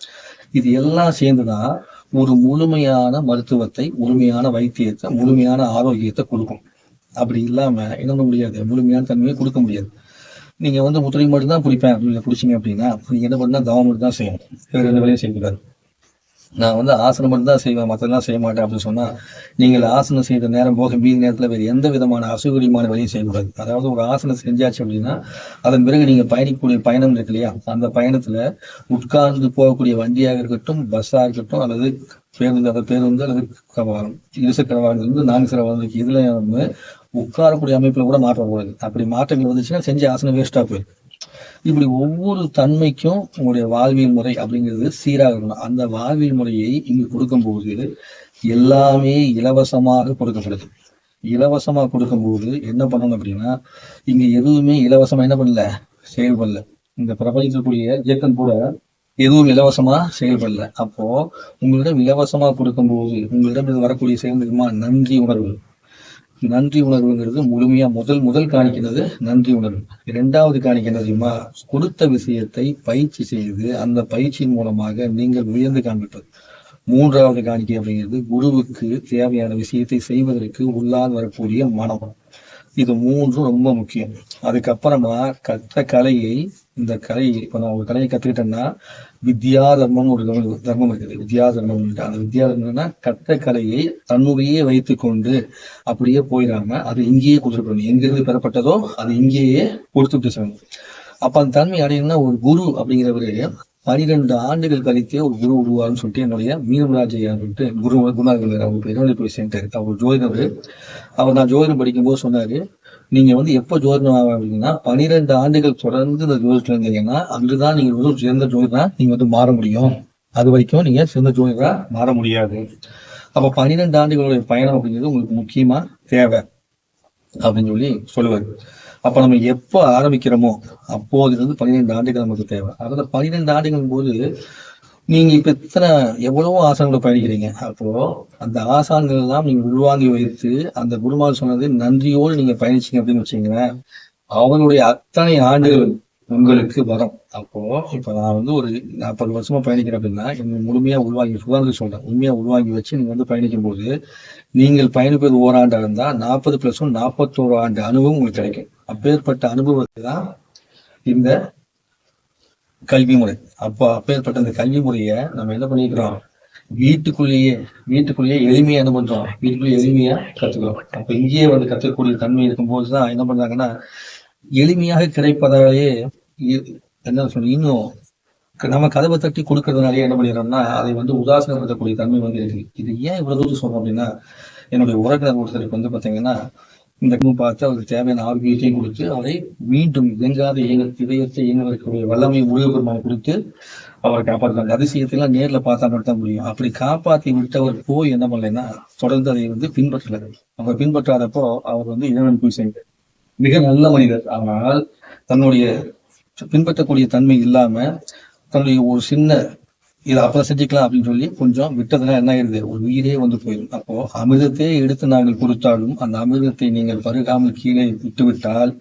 [SPEAKER 1] இது எல்லாம் சேர்ந்துதான் ஒரு முழுமையான மருத்துவத்தை, முழுமையான வைத்தியத்தை, முழுமையான ஆரோக்கியத்தை கொடுக்கும். அப்படி இல்லாம என்ன முடியாது, முழுமையான தன்மையை கொடுக்க முடியாது. நீங்க வந்து முத்திரை மட்டும் தான் குடிப்பேன் அப்படின்னு குடிச்சிங்க அப்படின்னா நீங்க என்ன பண்ணா தவம் மட்டும் தான் செய்யணும், வேற எந்த வேலையும் செய்யக்கூடாது. நான் வந்து ஆசனம் மட்டும் தான் செய்வேன், மற்றெல்லாம் செய்ய மாட்டேன் அப்படின்னு சொன்னா நீங்கள் ஆசனம் செய்த நேரம் போக மீதி நேரத்துல வேறு எந்த விதமான அசௌகரியமான வேலையும் செய்யக்கூடாது. அதாவது ஒரு ஆசனம் செஞ்சாச்சு அப்படின்னா அதன் பிறகு நீங்க பயணிக்கக்கூடிய பயணம் இருக்கு இல்லையா, அந்த பயணத்துல உட்கார்ந்து போகக்கூடிய வண்டியாக இருக்கட்டும், பஸ்ஸா இருக்கட்டும், அல்லது பேருந்து அல்லது இருசக்கர வாகனம் 4 சக்கர வாகனம், இதுல வந்து உட்காரக்கூடிய அமைப்புல கூட மாற்றம் போகுது. அப்படி மாற்றங்கள் வந்துச்சுன்னா செஞ்ச ஆசனம் வேஸ்டா போயிடும். இப்படி ஒவ்வொரு தன்மைக்கும் உங்களுடைய வாழ்வியல் முறை அப்படிங்கிறது சீராக இருக்கணும். அந்த வாழ்வியல் முறையை இங்கு கொடுக்கும்போது எல்லாமே இலவசமாக கொடுக்கப்படுது. இலவசமா கொடுக்கும்போது என்ன பண்ணணும் அப்படின்னா, இங்க எதுவுமே இலவசமா என்ன பண்ணல, செயல்படல. இந்த பிரபஞ்சக்கூடிய இயக்கம் கூட எதுவும் இலவசமா செயல்படல. அப்போ உங்களிடம் இலவசமா கொடுக்கும்போது உங்களிடம் இது வரக்கூடிய செயல்மா நன்றி உணர்வு. நன்றி உணர்வுங்கிறது முழுமையா முதல் காணிக்கிறது நன்றி உணர்வு. இரண்டாவது காணிக்கிறதுமா கொடுத்த விஷயத்தை பயிற்சி செய்து அந்த பயிற்சியின் மூலமாக நீங்கள் உயர்ந்து காண்பிப்பது. மூன்றாவது காணிக்கை அப்படிங்கிறது குருவுக்கு தேவையான விஷயத்தை செய்வதற்கு உள்ளால் வரக்கூடிய மனம். இது மூன்றும் ரொம்ப முக்கியம். அதுக்கப்புறமா கற்ற கலையை, இந்த கலையை இப்ப நான் ஒரு கலையை கத்துக்கிட்டேன்னா வித்யா தர்மம்னு ஒரு தர்மம் இருக்குது. வித்யா தர்மம், அந்த வித்யா தர்மம்னா கற்ற கலையை தன்னுடையே வைத்து கொண்டு அப்படியே போயிடாம அது இங்கேயே கொடுத்துட்டு எங்கிருந்து பெறப்பட்டதோ அது இங்கேயே கொடுத்துட்டு சொல்லணும். அப்ப அந்த தன்மை அடையணும்னா ஒரு குரு அப்படிங்கிறவரு 12 ஆண்டுகள் கழித்தே ஒரு குரு உருவாருன்னு சொல்லிட்டு என்னுடைய மீனராஜ் ஐயா சொல்லிட்டு குருநாதர் அவர் பெருவழி போய் சென்டர் அவர் ஜோதிடர். அவர் நான் ஜோதிடம் படிக்கும்போது சொன்னாரு, நீங்க வந்து எப்போ ஜோதிடம் அப்படின்னா 12 ஆண்டுகள் தொடர்ந்து இந்த ஜோதிடத்துல இருந்தீங்கன்னா அங்குதான் நீங்க ஒரு சிறந்த ஜோதிடரா நீங்க வந்து மாற முடியும். அது வரைக்கும் நீங்க சிறந்த ஜோதிடரா மாற முடியாது. அப்ப 12 ஆண்டுகளுடைய பயணம் அப்படிங்கிறது உங்களுக்கு முக்கியமா தேவை அப்படின்னு சொல்லி சொல்லுவாரு. அப்ப நம்ம எப்போ ஆரம்பிக்கிறோமோ அப்போதிலிருந்து 12 ஆண்டுகள் நமக்கு தேவை. அதாவது 12 ஆண்டுகள் போது நீங்க இப்ப எவ்வளவோ ஆசான்களை பயணிக்கிறீங்க. அப்போ அந்த ஆசான்கள் எல்லாம் நீங்க உள்வாங்கி வைத்து அந்த குருமார் சொன்னது நன்றியோடு நீங்க பயணிச்சீங்க அப்படின்னு வச்சீங்களேன், அவங்களுடைய அத்தனை ஆண்டுகள் உங்களுக்கு வரும். அப்போ இப்ப நான் வந்து ஒரு 40 வருஷமா பயணிக்கிறேன் அப்படின்னா என்ன முழுமையா உள்வாங்கி சுகாதாரம் சொல்றேன், உண்மையா உள்வாங்கி வச்சு நீங்க வந்து பயணிக்கும் போது நீங்கள் பயணிப்பது ஓராண்டா இருந்தா 40 + 1 41 ஆண்டு அனுபவம் உங்களுக்கு கிடைக்கும். அப்பேற்பட்ட அனுபவத்தை தான் இந்த கல்வி முறை. அப்பேற்பட்ட இந்த கல்வி முறைய நம்ம என்ன பண்ணிக்கிறோம், வீட்டுக்குள்ளேயே எளிமையா என்ன பண்றோம், வீட்டுக்குள்ளேயே எளிமையா கத்துக்கிறோம். அப்ப இங்கேயே வந்து கத்துக்கக்கூடிய தன்மை இருக்கும்போதுதான் என்ன பண்றாங்கன்னா எளிமையாக கிடைப்பதாலேயே என்ன சொல்ற இன்னும் நம்ம கதவை தட்டி கொடுக்கறதுனாலே என்ன பண்ணிடுறோம்னா அதை வந்து உதாசனப்படுத்தக்கூடிய தன்மை வந்து இருக்கு. இது ஏன் இவ்வளவு தூரம் சொல்றோம் அப்படின்னா, என்னுடைய உறவினர் ஒருத்தருக்கு வந்து பாத்தீங்கன்னா இந்த பார்த்து அவருக்கு தேவையான ஆரோக்கியத்தையும் கொடுத்து அவரை மீண்டும் இயங்காத இதயத்தை இயங்குவதற்குரிய வல்லமை முருகப்பெருமானை கொடுத்து அவரை காப்பாற்றுறாங்க. அதிசயத்தெல்லாம் நேர்ல பார்த்தா மட்டும் முடியும். அப்படி காப்பாற்றி விட்டவர் போய் என்ன பண்ணலைன்னா தொடர்ந்து அதை வந்து பின்பற்றல. அவர் பின்பற்றாதப்போ அவர் வந்து இறைவன் போய் செய்தார். மிக நல்ல மனிதர். ஆனால் தன்னுடைய பின்பற்றக்கூடிய தன்மை இல்லாம தன்னுடைய ஒரு சின்ன இதை அப்புறம் செஞ்சுக்கலாம் அப்படின்னு சொல்லி கொஞ்சம் விட்டதுனா என்ன ஆயிடுது, ஒரு உயிரே வந்து போயிடும். அப்போ அமிர்தத்தையே எடுத்து நாங்கள் கொடுத்தாலும் அந்த அமிர்தத்தை நீங்கள் பருகாமல் கீழே விட்டுவிட்டால்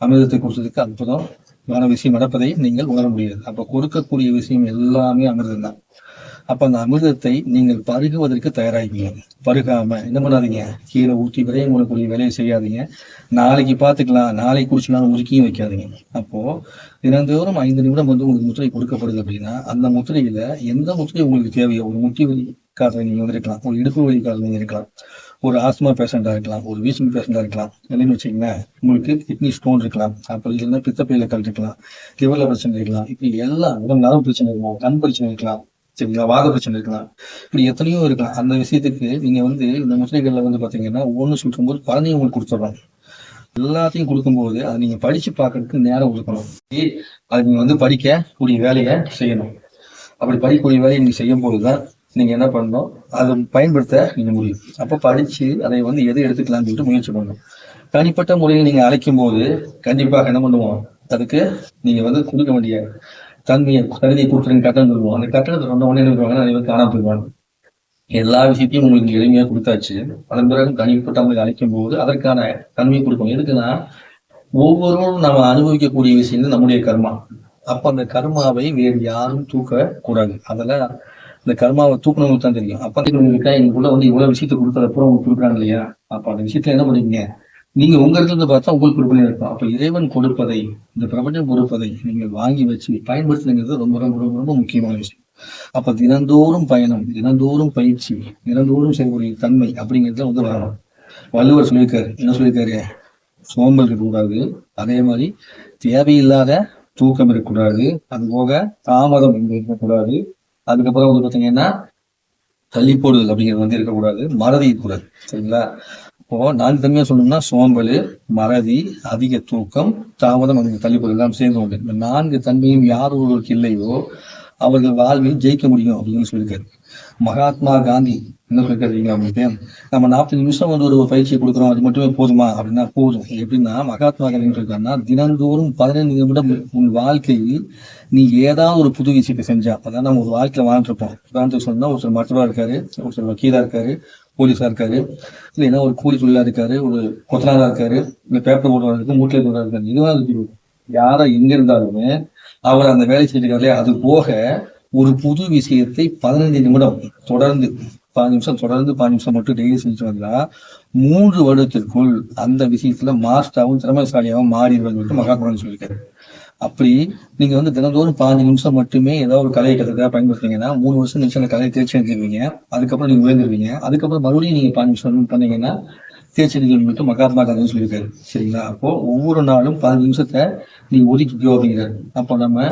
[SPEAKER 1] அமிர்தத்தை கொடுத்ததுக்கு அற்புதமான விஷயம் நடப்பதை நீங்கள் உணர முடியாது. அப்ப கொடுக்கக்கூடிய விஷயம் எல்லாமே அமிர்தம் தான். அப்ப அந்த அமிர்தத்தை நீங்கள் பருகுவதற்கு தயாராகிங்க. பருகாம என்ன பண்ணாதீங்க, கீழே ஊற்றி விரையும் கொள்ளக்கூடிய வேலையை செய்யாதீங்க. நாளைக்கு பார்த்துக்கலாம், நாளைக்கு குடிச்சுக்கலாம் முறுக்கியும் வைக்காதீங்க. அப்போ தினந்தோறும் 5 நிமிடம் வந்து உங்களுக்கு முத்திரை கொடுக்கப்படுது அப்படின்னா அந்த முத்திரையில எந்த முத்திரை உங்களுக்கு தேவையோ, ஒரு முட்டி வலிக்காரரை நீங்க வந்து இருக்கலாம், ஒரு இடுப்பு வலிக்காரர் நீங்க இருக்கலாம், ஒரு ஆஸ்மா பேஷண்டா இருக்கலாம், ஒரு வீசிங் பேஷண்டா இருக்கலாம், இல்லைன்னு வச்சுக்கோங்களேன் உங்களுக்கு கிட்னி ஸ்டோன் இருக்கலாம், அப்புறம் இல்லைன்னா பித்தப்பையில கல் இருக்கலாம், லிவர்ல பிரச்சனை இருக்கலாம், இப்படி எல்லாம் நரம்பு பிரச்சனை இருக்கலாம், கண் பிரச்சனை இருக்கலாம், சரிங்களா, வாத பிரச்சனை இருக்கலாம், இப்படி எத்தனையோ இருக்கலாம். அந்த விஷயத்துக்கு நீங்க வந்து இந்த முத்திரைகள்ல வந்து பாத்தீங்கன்னா ஒவ்வொன்று சொல்லும்போது பலனையும் உங்களுக்கு கொடுத்துட்றோம். எல்லாத்தையும் கொடுக்கும்போது அதை நீங்க படிச்சு பார்க்கறதுக்கு நேரம் கொடுக்கணும். அது நீங்க வந்து படிக்க கூடிய வேலையை செய்யணும். அப்படி படிக்கக்கூடிய வேலையை நீங்க செய்யும் போதுதான் நீங்க என்ன பண்ணணும், அதை பயன்படுத்த நீங்க முடியும். அப்ப படிச்சு அதை வந்து எதை எடுத்துக்கலாம்னு சொல்லிட்டு முயற்சி பண்ணணும். தனிப்பட்ட முறையில் நீங்க அழைக்கும் போது கண்டிப்பாக என்ன பண்ணுவோம், அதுக்கு நீங்க வந்து கொடுக்க வேண்டிய தன்மையை கருதியை கொடுத்துருங்க கட்டணம் சொல்லுவோம். அந்த கட்டணத்தை சொன்ன உடனே என்ன பண்ணுவாங்க, நிறைய பேர் காணாம போயிடுவாங்க. எல்லா விஷயத்தையும் உங்களுக்கு எளிமையா கொடுத்தாச்சு. அதன் பிறகு தனிப்பட்ட முறையில் அழைக்கும் போது அதற்கான தன்மையை கொடுக்கணும். எதுக்குன்னா ஒவ்வொருவரும் நம்ம அனுபவிக்கக்கூடிய விஷயங்கள் நம்முடைய கர்மா. அப்ப அந்த கர்மாவை வேறு யாரும் தூக்க கூடாது. அதெல்லாம் இந்த கர்மாவை தூக்கணுங்களுக்கு தான் தெரியும். அப்ப எங்களுக்குள்ள வந்து இவ்வளவு விஷயத்தை கொடுத்ததப்புறம் உங்களுக்கு கொடுக்குறாங்க இல்லையா, அப்ப அந்த விஷயத்துல என்ன பண்ணுவீங்க, நீங்க உங்க இடத்துல இருந்து பார்த்தா உங்களுக்கு கொடுப்பனே இருக்கும். அப்ப இறைவன் கொடுப்பதை, இந்த பிரபஞ்சம் கொடுப்பதை நீங்கள் வாங்கி வச்சு பயன்படுத்துங்கிறது ரொம்ப ரொம்ப ரொம்ப ரொம்ப முக்கியமான விஷயம். அப்ப தினந்தோறும் பயணம், தினந்தோறும் பயிற்சி, தினந்தோறும் செய்யக்கூடிய தன்மை அப்படிங்கிறதுல வந்து வரணும். வள்ளுவர் சொல்லியிருக்காரு, என்ன சொல்லியிருக்காரு, சோம்பல் இருக்கக்கூடாது, அதே மாதிரி தேவையில்லாத தூக்கம் இருக்கக்கூடாது, அது போக தாமதம் இருக்கக்கூடாது, அதுக்கப்புறம் வந்து பாத்தீங்கன்னா தள்ளி போடுதல் அப்படிங்கிறது வந்து இருக்கக்கூடாது, மறதி இருக்கக்கூடாது. சரிங்களா? இப்போ 4 தன்மையா சொல்லணும்னா சோம்பல், மறதி, அதிக தூக்கம், தாமதம், அதுக்கு தள்ளிப்போது எல்லாம் சேர்ந்து உண்டு. இந்த 4 தன்மையும் யார் ஒருவருக்கு இல்லையோ அவர்கள் வாழ்வில் ஜெயிக்க முடியும் அப்படின்னு சொல்லியிருக்காரு. மகாத்மா காந்தி என்ன சொல்லிருக்காரு அவங்களுக்கு, நம்ம 40 நிமிஷம் வந்து ஒரு பயிற்சியை கொடுக்குறோம், அது மட்டுமே போதுமா அப்படின்னா போதும். எப்படின்னா மகாத்மா காந்தி சொல்லிருக்காருன்னா, தினந்தோறும் 15 நிமிடம் உன் வாழ்க்கையில் நீ ஏதாவது ஒரு புது விஷயத்தை செஞ்சா, அதான் நம்ம ஒரு வாழ்க்கையில வாழ்ந்துருப்போம். உதாரணத்துக்கு சொன்னா ஒருத்தர் மருத்துவா இருக்காரு, ஒருத்தர் வக்கீலா இருக்காரு, போலீஸா இருக்காரு, இல்லைன்னா ஒரு கூலி தொழிலா இருக்காரு, ஒரு கொத்தனாரா இருக்காரு, இல்ல பேப்பர் போடுறதா இருக்கு, மூட்டை போடுறதா இருக்காரு, இதுதான் இருக்கு. யாரா எங்க இருந்தாலுமே அவர் அந்த வேலை செஞ்சிருக்காரு. அது போக ஒரு புது விஷயத்தை 15 நிமிடம் தொடர்ந்து 15 நிமிஷம் தொடர்ந்து 15 நிமிஷம் மட்டும் டெய்லி செஞ்சு வந்தா 3 வருடத்திற்குள் அந்த விஷயத்துல மாஸ்டராகவும் திறமைசாலியாகவும் மாறிடுவது மட்டும் மகாத்மா சொல்லியிருக்காரு. அப்படி நீங்க வந்து தினந்தோறும் 15 நிமிஷம் மட்டுமே ஏதாவது ஒரு கலையை கற்றுக்க பயன்படுத்தினீங்கன்னா 3 வருஷம் நிமிஷம் அந்த கலையை தேர்ச்சி அடைஞ்சிருவீங்க. அதுக்கப்புறம் நீங்க உயர்ந்துருவீங்க. அதுக்கப்புறம் மறுபடியும் நீங்க 15 நிமிஷம் பண்ணீங்கன்னா தேர்ச்சி அடைஞ்சு மட்டும் மகாத்மா காந்தி சொல்லியிருக்காரு. சரிங்களா? அப்போ ஒவ்வொரு நாளும் 15 நிமிஷத்தை நீ ஒதுக்கிக்கோ அப்படிங்கிறாரு. அப்போ நம்ம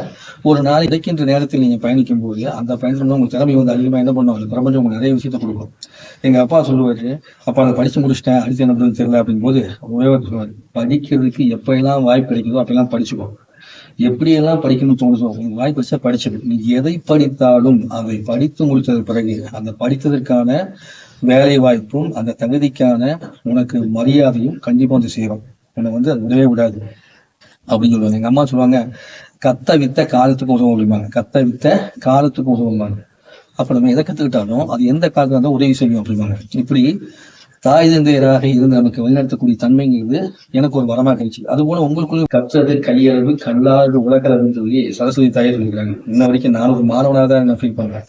[SPEAKER 1] ஒரு நாள் கிடைக்கின்ற நேரத்தில் நீங்க பயணிக்கும் போது அந்த பயணத்துல உங்க திறமை வந்து அதிகமா என்ன பண்ணுவோம், அந்த பிரபஞ்சம் உங்களுக்கு நிறைய விஷயத்த கொடுக்கும். எங்க அப்பா சொல்லுவாரு, அப்பா அதை படிச்சு முடிச்சிட்டேன், அடுத்து என்ன பண்றது தெரியல அப்படின் போது சொல்லுவாரு, படிக்கிறதுக்கு எப்ப எல்லாம் வாய்ப்பு கிடைக்குதோ அப்பெல்லாம் படிச்சுக்கோ. எப்படியெல்லாம் படிக்கணும்னு தோணுதோ உங்களுக்கு வாய்ப்பு வச்சா படிச்சது. நீ எதை படித்தாலும் அதை படித்து முடித்தது பிறகு அந்த படித்ததற்கான வேலை வாய்ப்பும் அந்த தகுதிக்கான உனக்கு மரியாதையும் கண்டிப்பா வந்து சேரும். உன்னை வந்து அது விடவே விடாது அப்படின்னு சொல்லுவாங்க. எங்க அம்மா சொல்லுவாங்க, கத்த வித்த காலத்துக்கு உதவும் அப்படிம்பாங்க. கத்த வித்த காலத்துக்கு உதவும்பாங்க. அப்ப நம்ம எதை கத்துக்கிட்டாலும் அது எந்த காலத்துல இருந்தாலும் உதவி செய்யும் அப்படிம்பாங்க. இப்படி தாய் தந்தையராக இருந்து நமக்கு வழிநடத்தக்கூடிய தன்மைங்கிறது எனக்கு ஒரு வரமா கிடைச்சு. அது போல உங்களுக்குள்ள கற்றது கையளவு கல்லாறு உலகளவுன்னு சொல்லி சரஸ்வதி தாயே சொல்லிக்கிறாங்க. இன்ன வரைக்கும் நான் ஒரு மாணவனாக தான் நான் ஃபீல் பண்றேன்.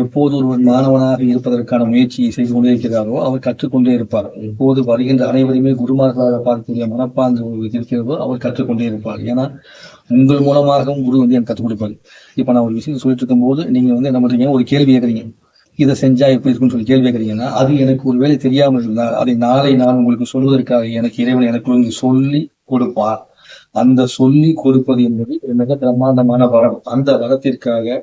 [SPEAKER 1] எப்போது ஒருவன் மாணவனாக இருப்பதற்கான முயற்சியை செய்து கொண்டே இருக்கிறாரோ அவர் கற்றுக்கொண்டே இருப்பார். எப்போது வருகின்ற அனைவரையுமே குருமார்களாக பார்க்கக்கூடிய மனப்பாங்கு இருக்கிறதோ அவர் கற்றுக்கொண்டே இருப்பார். ஏன்னா உங்கள் மூலமாகவும் குரு வந்து எனக்கு கற்றுக் கொடுப்பாரு. இப்ப நான் ஒரு விஷயம் சொல்லிட்டு இருக்கும் போது நீங்க வந்து என்ன பண்றீங்க, ஒரு கேள்வி கேட்கறீங்க, இதை செஞ்சா எப்படி இருக்குன்னு சொல்லி கேள்வி கேட்கறீங்கன்னா அது எனக்கு ஒரு வேலை தெரியாமல் இருந்தால் அதை நாளை நான் உங்களுக்கு சொல்வதற்காக எனக்கு இறைவன் எனக்கு சொல்லி கொடுப்பார். அந்த சொல்லி கொடுப்பது என்பது மிக பிரம்மாண்டமான வரம். அந்த வரத்திற்காக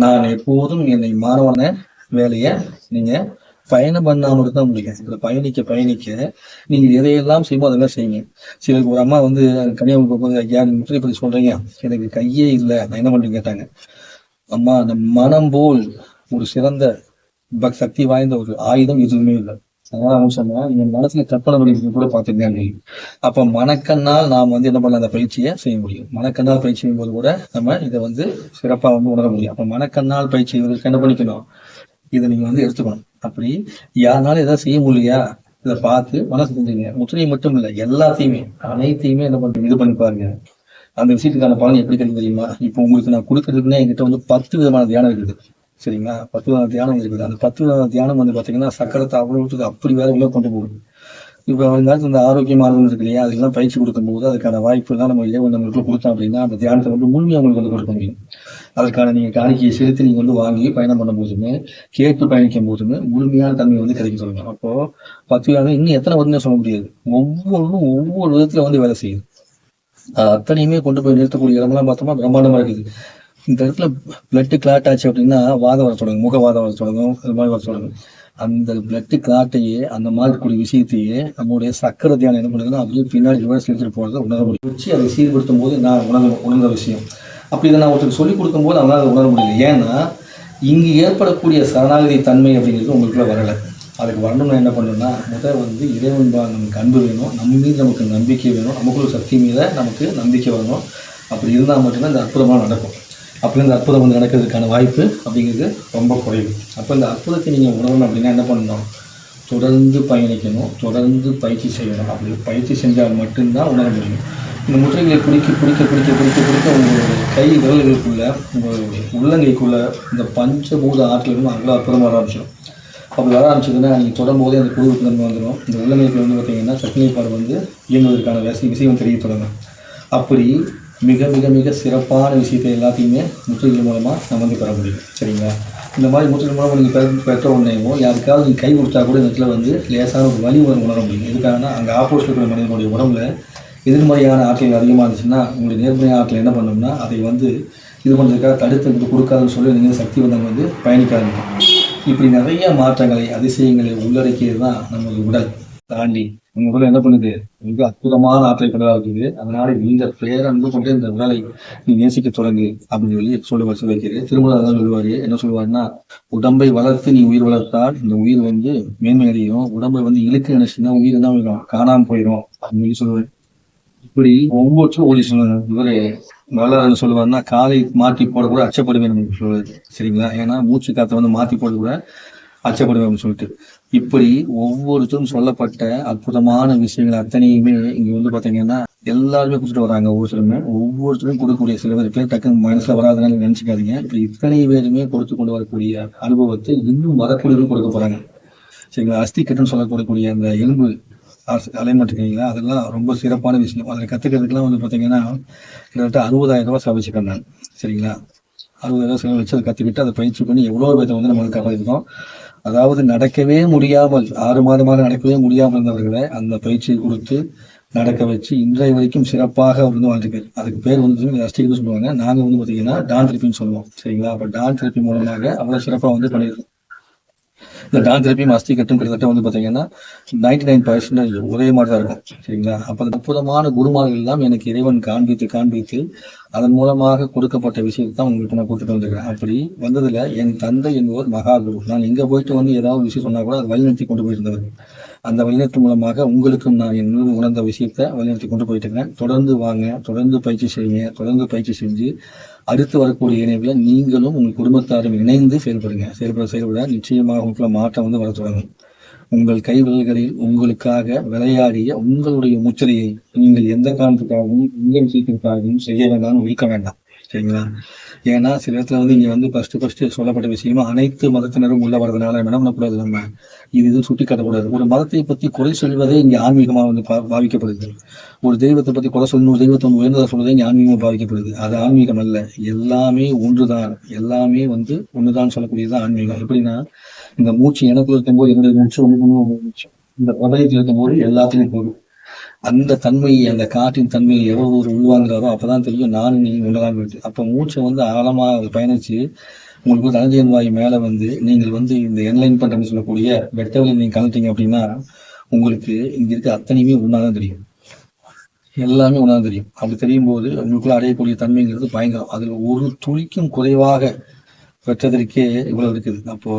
[SPEAKER 1] நான் எப்போதும் என்னை மாணவன வேலையை நீங்க பயணம் பண்ணாமல் தான் முடியும். இதுல பயணிக்க நீங்க எதையெல்லாம் செய்யுமோ அதெல்லாம் செய்யுங்க. சிலருக்கு ஒரு அம்மா வந்து கன்னியாகுமரி போகும்போது, ஐயா நீங்க முற்றிலை பத்தி சொல்றீங்க, எனக்கு கையே இல்லை, நான் என்ன பண்றேன்னு கேட்டாங்க. அம்மா, அந்த மனம் போல் ஒரு சிறந்த சக்தி வாய்ந்த ஒரு ஆயுதம் எதுவுமே இல்லை. அதனால அவங்க சொன்னா நீங்க மனசுல கற்பனை பண்ணி கூட பாத்துருக்காங்க. அப்ப மனக்கண்ணால் நாம் வந்து என்ன பண்ணலாம், அந்த பயிற்சியை செய்ய முடியும். மனக்கண்ணால் பயிற்சி செய்யும் போது கூட நம்ம இதை வந்து சிறப்பா வந்து உணர முடியும். அப்ப மனக்கண்ணால் பயிற்சி செய்வதற்கு என்ன பண்ணிக்கணும், இதை நீங்க வந்து எடுத்துக்கணும். அப்படி யாருனாலும் ஏதாவது செய்ய முடியலையா, இதை பார்த்து மனசு செஞ்சுங்க. முற்றிலை மட்டும் இல்லை, எல்லாத்தையுமே அனைத்தையுமே என்ன பண்றீங்க, இது பண்ணி பாருங்க. அந்த விஷயத்துக்கான பலன் எப்படி கிடைக்கும் தெரியுமா? இப்போ உங்களுக்கு நான் கொடுக்கறதுக்குன்னா என்கிட்ட வந்து 10 விதமான தியானம் இருக்குது. சரிங்களா? 10 விதமான தியானம் இருக்குது. அந்த 10 விதமான தியானம் வந்து பாத்தீங்கன்னா சக்கரத்தை அவ்வளவுக்கு அப்படி வேற உள்ள கொண்டு போகுது. இப்ப வருங்காலத்துல இந்த ஆரோக்கியமானது இருக்கு இல்லையா, அதுக்கெல்லாம் பயிற்சி கொடுக்கும் போது அதுக்கான வாய்ப்பு தான் நம்ம இறைவன் நம்மளுக்கு கொடுத்தோம் அப்படின்னா அந்த தியானத்தை வந்து முழுமையா உங்களுக்கு வந்து கொடுக்க முடியும். அதற்கான நீங்க காணிக்கையை செலுத்தி நீங்க வந்து வாங்கி பயணம் பண்ணும் போதுமே, கேட்டு பயணிக்கும் போதுமே முழுமையான தன்மை வந்து கிடைக்க சொல்லுங்க. அப்போ 10 விதம் இன்னும் எத்தனை வருதுன்னு சொல்ல முடியாது. ஒவ்வொரு விதத்துல வந்து வேலை செய்யுது. அத்தனையுமே கொண்டு போய் நிறுத்தக்கூடிய இடமெல்லாம் பார்த்தோம்னா பிரம்மாண்டமா இருக்குது. இந்த இடத்துல பிளட் கிளாட் ஆச்சு அப்படின்னா வாதம் வர தொடங்கும், முகவாதம் வர தொடங்கும், அது மாதிரி வர தொடங்கும். அந்த பிளட் கிளாட்டையே, அந்த மாதிரி கூடிய விஷயத்தையே நம்முடைய சக்கர தியானம் என்ன பண்ணுதுன்னா அப்படியே பின்னாடி ரிவர்ஸ் எடுத்துட்டு போறதை உணர முடியும். வச்சு அதை சீர்படுத்தும் போது நான் உணர்ந்த விஷயம். அப்படி இதை நான் ஒருத்தருக்கு சொல்லிக் கொடுக்கும் போது அவங்களால அதை உணர முடியல. ஏன்னா இங்கு ஏற்படக்கூடிய சரணாகதி தன்மை அப்படிங்கிறது உங்களுக்குள்ள வரலை. அதுக்கு வரணும்னா என்ன பண்ணணும்னா முதல் வந்து இறைவன் நமக்கு அன்பு வேணும், நம்ம மீது நமக்கு நம்பிக்கை வேணும், நமக்குள்ள சக்தி மீத நமக்கு நம்பிக்கை வரணும். அப்படி இருந்தால் மட்டும்தான் இந்த அற்புதமாக நடக்கும். அப்போ இந்த அற்புதம் வந்து நடக்கிறதுக்கான வாய்ப்பு அப்படிங்கிறது ரொம்ப குறைவு. அப்போ இந்த அற்புதத்தை நீங்கள் உணரணும் அப்படின்னா என்ன பண்ணணும், தொடர்ந்து பயணிக்கணும், தொடர்ந்து பயிற்சி செய்யணும். அப்படி பயிற்சி செஞ்சால் மட்டும்தான் உணர முடியும். இந்த முற்றைகளை பிடிக்க உங்களுடைய கை விரல்களுக்குள்ள உங்களுடைய உள்ளங்கைக்குள்ள இந்த பஞ்சபூத ஆற்றல்களும் அவ்வளோ அற்புதமாக ஆரம்பிச்சிடும். அப்படி வர ஆரம்பிச்சதுன்னா நீங்கள் தொடரும்போதே அந்த குழுவுக்கு தன்மை வந்துடும். இந்த உள்ளங்கைக்கு வந்து பார்த்தீங்கன்னா சக்திப்பாடு வந்து இயங்குவதற்கான விஷயம் தெரிய தொடங்கும். அப்படி மிக மிக மிக சிறப்பான விஷயத்தை எல்லாத்தையுமே முற்றுகைகள் மூலமாக நம்ம வந்து பெற முடியும். சரிங்களா? இந்த மாதிரி முற்றுகைகள் மூலமாக நீங்கள் பெற்ற உடனேவோ யாருக்காவது நீங்கள் கை கொடுத்தா கூட இந்த இடத்துல வந்து லேசான ஒரு வலி உணர முடியும். எதுக்காகனா அங்கே ஆப்போசிட் இருக்கிற மனிதனுடைய உடம்புல எதிர்மறையான ஆற்றல் அதிகமாக இருந்துச்சுன்னா உங்களுடைய நேர்மறையான ஆற்றல் என்ன பண்ணணும்னா அதை வந்து இது பண்ணுறதுக்காக தடுத்து கொடுக்காதுன்னு சொல்லி நீங்கள் சக்தி வந்தவங்க வந்து பயணிக்க ஆரம்பிக்கும். இப்படி நிறைய மாற்றங்களை அதிசயங்களை உள்ளடக்கியது தான் நமது உடல். தாண்டி உங்க உடல் என்ன பண்ணுது, மிக அற்புதமான ஆற்றல் கொண்டதா இருக்குது. அதனால இந்த பேரன்பு கொண்டு இந்த உடலை நீ நேசிக்க தொடங்கு அப்படின்னு சொல்லுவார் வைக்கிறது. திருமணம் அதான் சொல்லுவாரு. என்ன சொல்லுவாருன்னா, உடம்பை வளர்த்து நீ உயிர் வளர்த்தால் இந்த உயிர் வந்து மேன்மை அடையும். உடம்பை வந்து இழுக்க நினைச்சுன்னா உயிர் தான் காணாம போயிடும் அப்படின்னு சொல்லுவாரு. இப்படி ஒவ்வொருத்தரும் ஒரு இவரு வளர்ன்னு சொல்லுவாருன்னா, காலை மாற்றி போடக்கூட அச்சப்படுவேன் சொல்லுவாரு. சரிங்களா? ஏன்னா மூச்சு காத்தை வந்து மாற்றி போடக்கூட அச்சப்படுவேன் அப்படின்னு சொல்லிட்டு இப்படி ஒவ்வொருத்தரும் சொல்லப்பட்ட அற்புதமான விஷயங்கள் அத்தனையுமே இங்க வந்து பாத்தீங்கன்னா எல்லாருமே கொடுத்துட்டு வராங்க. ஒவ்வொருத்தரும் கொடுக்கக்கூடிய சில பேர் டக்குன்னு மனசுல வராதுனால நினைச்சுக்காதீங்க. இப்ப இத்தனை பேருமே கொடுத்து கொண்டு வரக்கூடிய அனுபவத்தை இன்னும் வரக்கூடியவரும் கொடுக்க போறாங்க. சரிங்களா? அஸ்தி கட்டுன்னு சொல்லக்கூடிய அந்த எலும்பு அலைன்மெண்ட் இருக்கீங்களா, அதெல்லாம் ரொம்ப சிறப்பான விஷயம். அதில் கத்துக்கிறதுக்குலாம் வந்து பாத்தீங்கன்னா கிட்டத்தட்ட 60,000 ரூபாய் செலவழிச்சிருக்கேன் நான். சரிங்களா? 60,000 செலவழிச்சு அதை கத்துக்கிட்டு அதை பயிற்சி பண்ணி எவ்வளவு பேர்த்த வந்து நம்ம காப்பாற்றிருக்கோம். அதாவது நடக்கவே முடியாமல் 6 மாதமாக நடக்கவே முடியாமல் இருந்தவர்களை அந்த பயிற்சியை கொடுத்து நடக்க வச்சு இன்றைய வரைக்கும் சிறப்பாக வந்து வாழ்ந்துருக்கு. அதுக்கு பேர் வந்து அஸ்டிக்னு சொல்லுவாங்க. நாங்க வந்து பாத்தீங்கன்னா டான் தெரப்பின்னு சொல்லுவோம். சரிங்களா? அப்ப டான் தெரப்பி மூலமாக அவ்வளவு சிறப்பா வந்து பண்ணியிருக்கோம். இந்த டான் தெரப்பியும் அஸ்தி கட்டும் கிட்டத்தட்ட வந்து பாத்தீங்கன்னா 99% ஒரே மாதிரி தான் இருக்கும். சரிங்களா? அப்ப அந்த அற்புதமான குருமார்கள் எல்லாம் எனக்கு இறைவன் காண்பித்து அதன் மூலமாக கொடுக்கப்பட்ட விஷயத்தை தான் உங்களுக்கு நான் கொடுத்துட்டு வந்திருக்கேன். அப்படி வந்ததுல என் தந்தை என்பவர் மகாகுரு. நான் எங்க போயிட்டு வந்து ஏதாவது விஷயம் சொன்னா கூட அதை வழிநடத்தி கொண்டு போயிருந்தவர். அந்த வழிநடத்து மூலமாக உங்களுக்கும் நான் என் உணர்ந்த விஷயத்த வழிநடத்தி கொண்டு போயிட்டு இருக்கேன். தொடர்ந்து வாங்க, தொடர்ந்து பயிற்சி செய்யுங்க, தொடர்ந்து பயிற்சி செஞ்சு அடுத்து வரக்கூடிய இணைவுல நீங்களும் உங்கள் குடும்பத்தாரும் இணைந்து செயல்பட நிச்சயமாக உங்களுக்குள்ள மாற்றம் வந்து வர தொடங்கும். உங்கள் கை விரல்களில் உங்களுக்காக விளையாடிய உங்களுடைய முத்திரையை நீங்கள் எந்த காரணத்துக்காகவும் எந்த விஷயத்திற்காகவும் செய்ய வேண்டாம், ஒழிக்க வேண்டாம். சரிங்களா? ஏன்னா சில இடத்துல வந்து இங்க வந்து ஃபர்ஸ்ட் சொல்லப்பட்ட விஷயமா அனைத்து மதத்தினரும் உள்ள வரதுனால என்ன பண்ணக்கூடாது, நம்ம இது சுட்டி காட்டக்கூடாது. ஒரு மதத்தை பத்தி குறை சொல்வதே இங்க ஆன்மீகமா வந்து பாவிக்கப்படுது. ஒரு தெய்வத்தை பத்தி குறை சொல்லணும், ஒரு தெய்வத்தை வந்து உயர்ந்ததை சொல்வதே இங்க ஆன்மீகமா பாவிக்கப்படுது. அது ஆன்மீகம் அல்ல. எல்லாமே ஒன்றுதான், எல்லாமே வந்து ஒண்ணுதான் சொல்லக்கூடியதுதான் ஆன்மீகம். எப்படின்னா இந்த மூச்சு எனக்குள்ள இருக்கும்போது என்னுடைய மூச்சு மூச்சு இந்த பதயத்தில் இருக்கும்போது எல்லாத்தையும் போகும். அந்த தன்மையை, அந்த காற்றின் தன்மையை எவ்வளவு ஒரு உள்வாங்குறாரோ அப்பதான் தெரியும் நானும் நீங்க ஒண்ணுதான் போயிட்டு. அப்ப மூச்சை வந்து ஆழமா பயணிச்சு உங்களுக்கு தனஞ்சயன் வாயு மேல வந்து நீங்கள் வந்து இந்த என்லைன் பண்றேன்னு சொல்லக்கூடிய வெட்டவெளி நீங்க கலந்துட்டீங்க அப்படின்னா உங்களுக்கு இங்க இருக்க அத்தனையுமே ஒன்னாதான் தெரியும். எல்லாமே ஒன்னாதான் தெரியும். அப்படி தெரியும் போது உங்களுக்குள்ள அடையக்கூடிய தன்மைங்கிறது பயங்கரம். அதுல ஒரு துளிக்கும் குறைவாக பெற்றதற்கே இவ்வளவு இருக்குது. அப்போ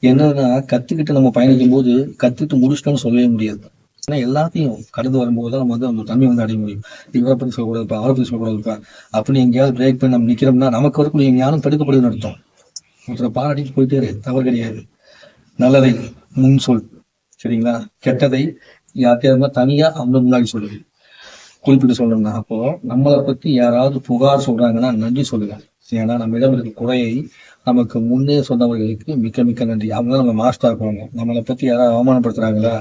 [SPEAKER 1] என்னன்னா கத்துக்கிட்டு நம்ம பயணிக்கும் போது கத்துக்கிட்டு முடிச்சிட்டோம்னு சொல்லவே முடியாது. ஏன்னா எல்லாத்தையும் கடந்து வரும்போது தான் நம்ம வந்து அந்த தன்மை வந்து அடைய முடியும். இவரை பத்தி சொல்லக்கூடாதுப்பா, அவரை பத்தி சொல்லக்கூடாதுப்பா அப்படின்னு எங்கேயாவது பிரேக் பண்ணி நம்ம நிக்கிறோம்னா நமக்கு வரக்கூடிய ஞானம் தடுக்கப்படுதுன்னு அர்த்தம். ஒருத்தரை பாராட்டிட்டு போயிட்டே தவறு கிடையாது. நல்லதை முன் சொல். சரிங்களா? கெட்டதை யார்கிட்ட தனியா அவங்க முன்னாடி சொல்லுது. குறிப்பிட்டு சொல்லணும்னா அப்போ நம்மளை பத்தி யாராவது புகார் சொல்றாங்கன்னா நன்றி சொல்லுங்க. ஏன்னா நம்ம இடம் இருக்க குறையை நமக்கு முன்னே சொன்னவர்களுக்கு மிக்க மிக்க நன்றி. அவங்க தான் நம்ம மாஸ்டர் இருப்பாங்க. நம்மளை பத்தி யாராவது அவமானப்படுத்துறாங்களா,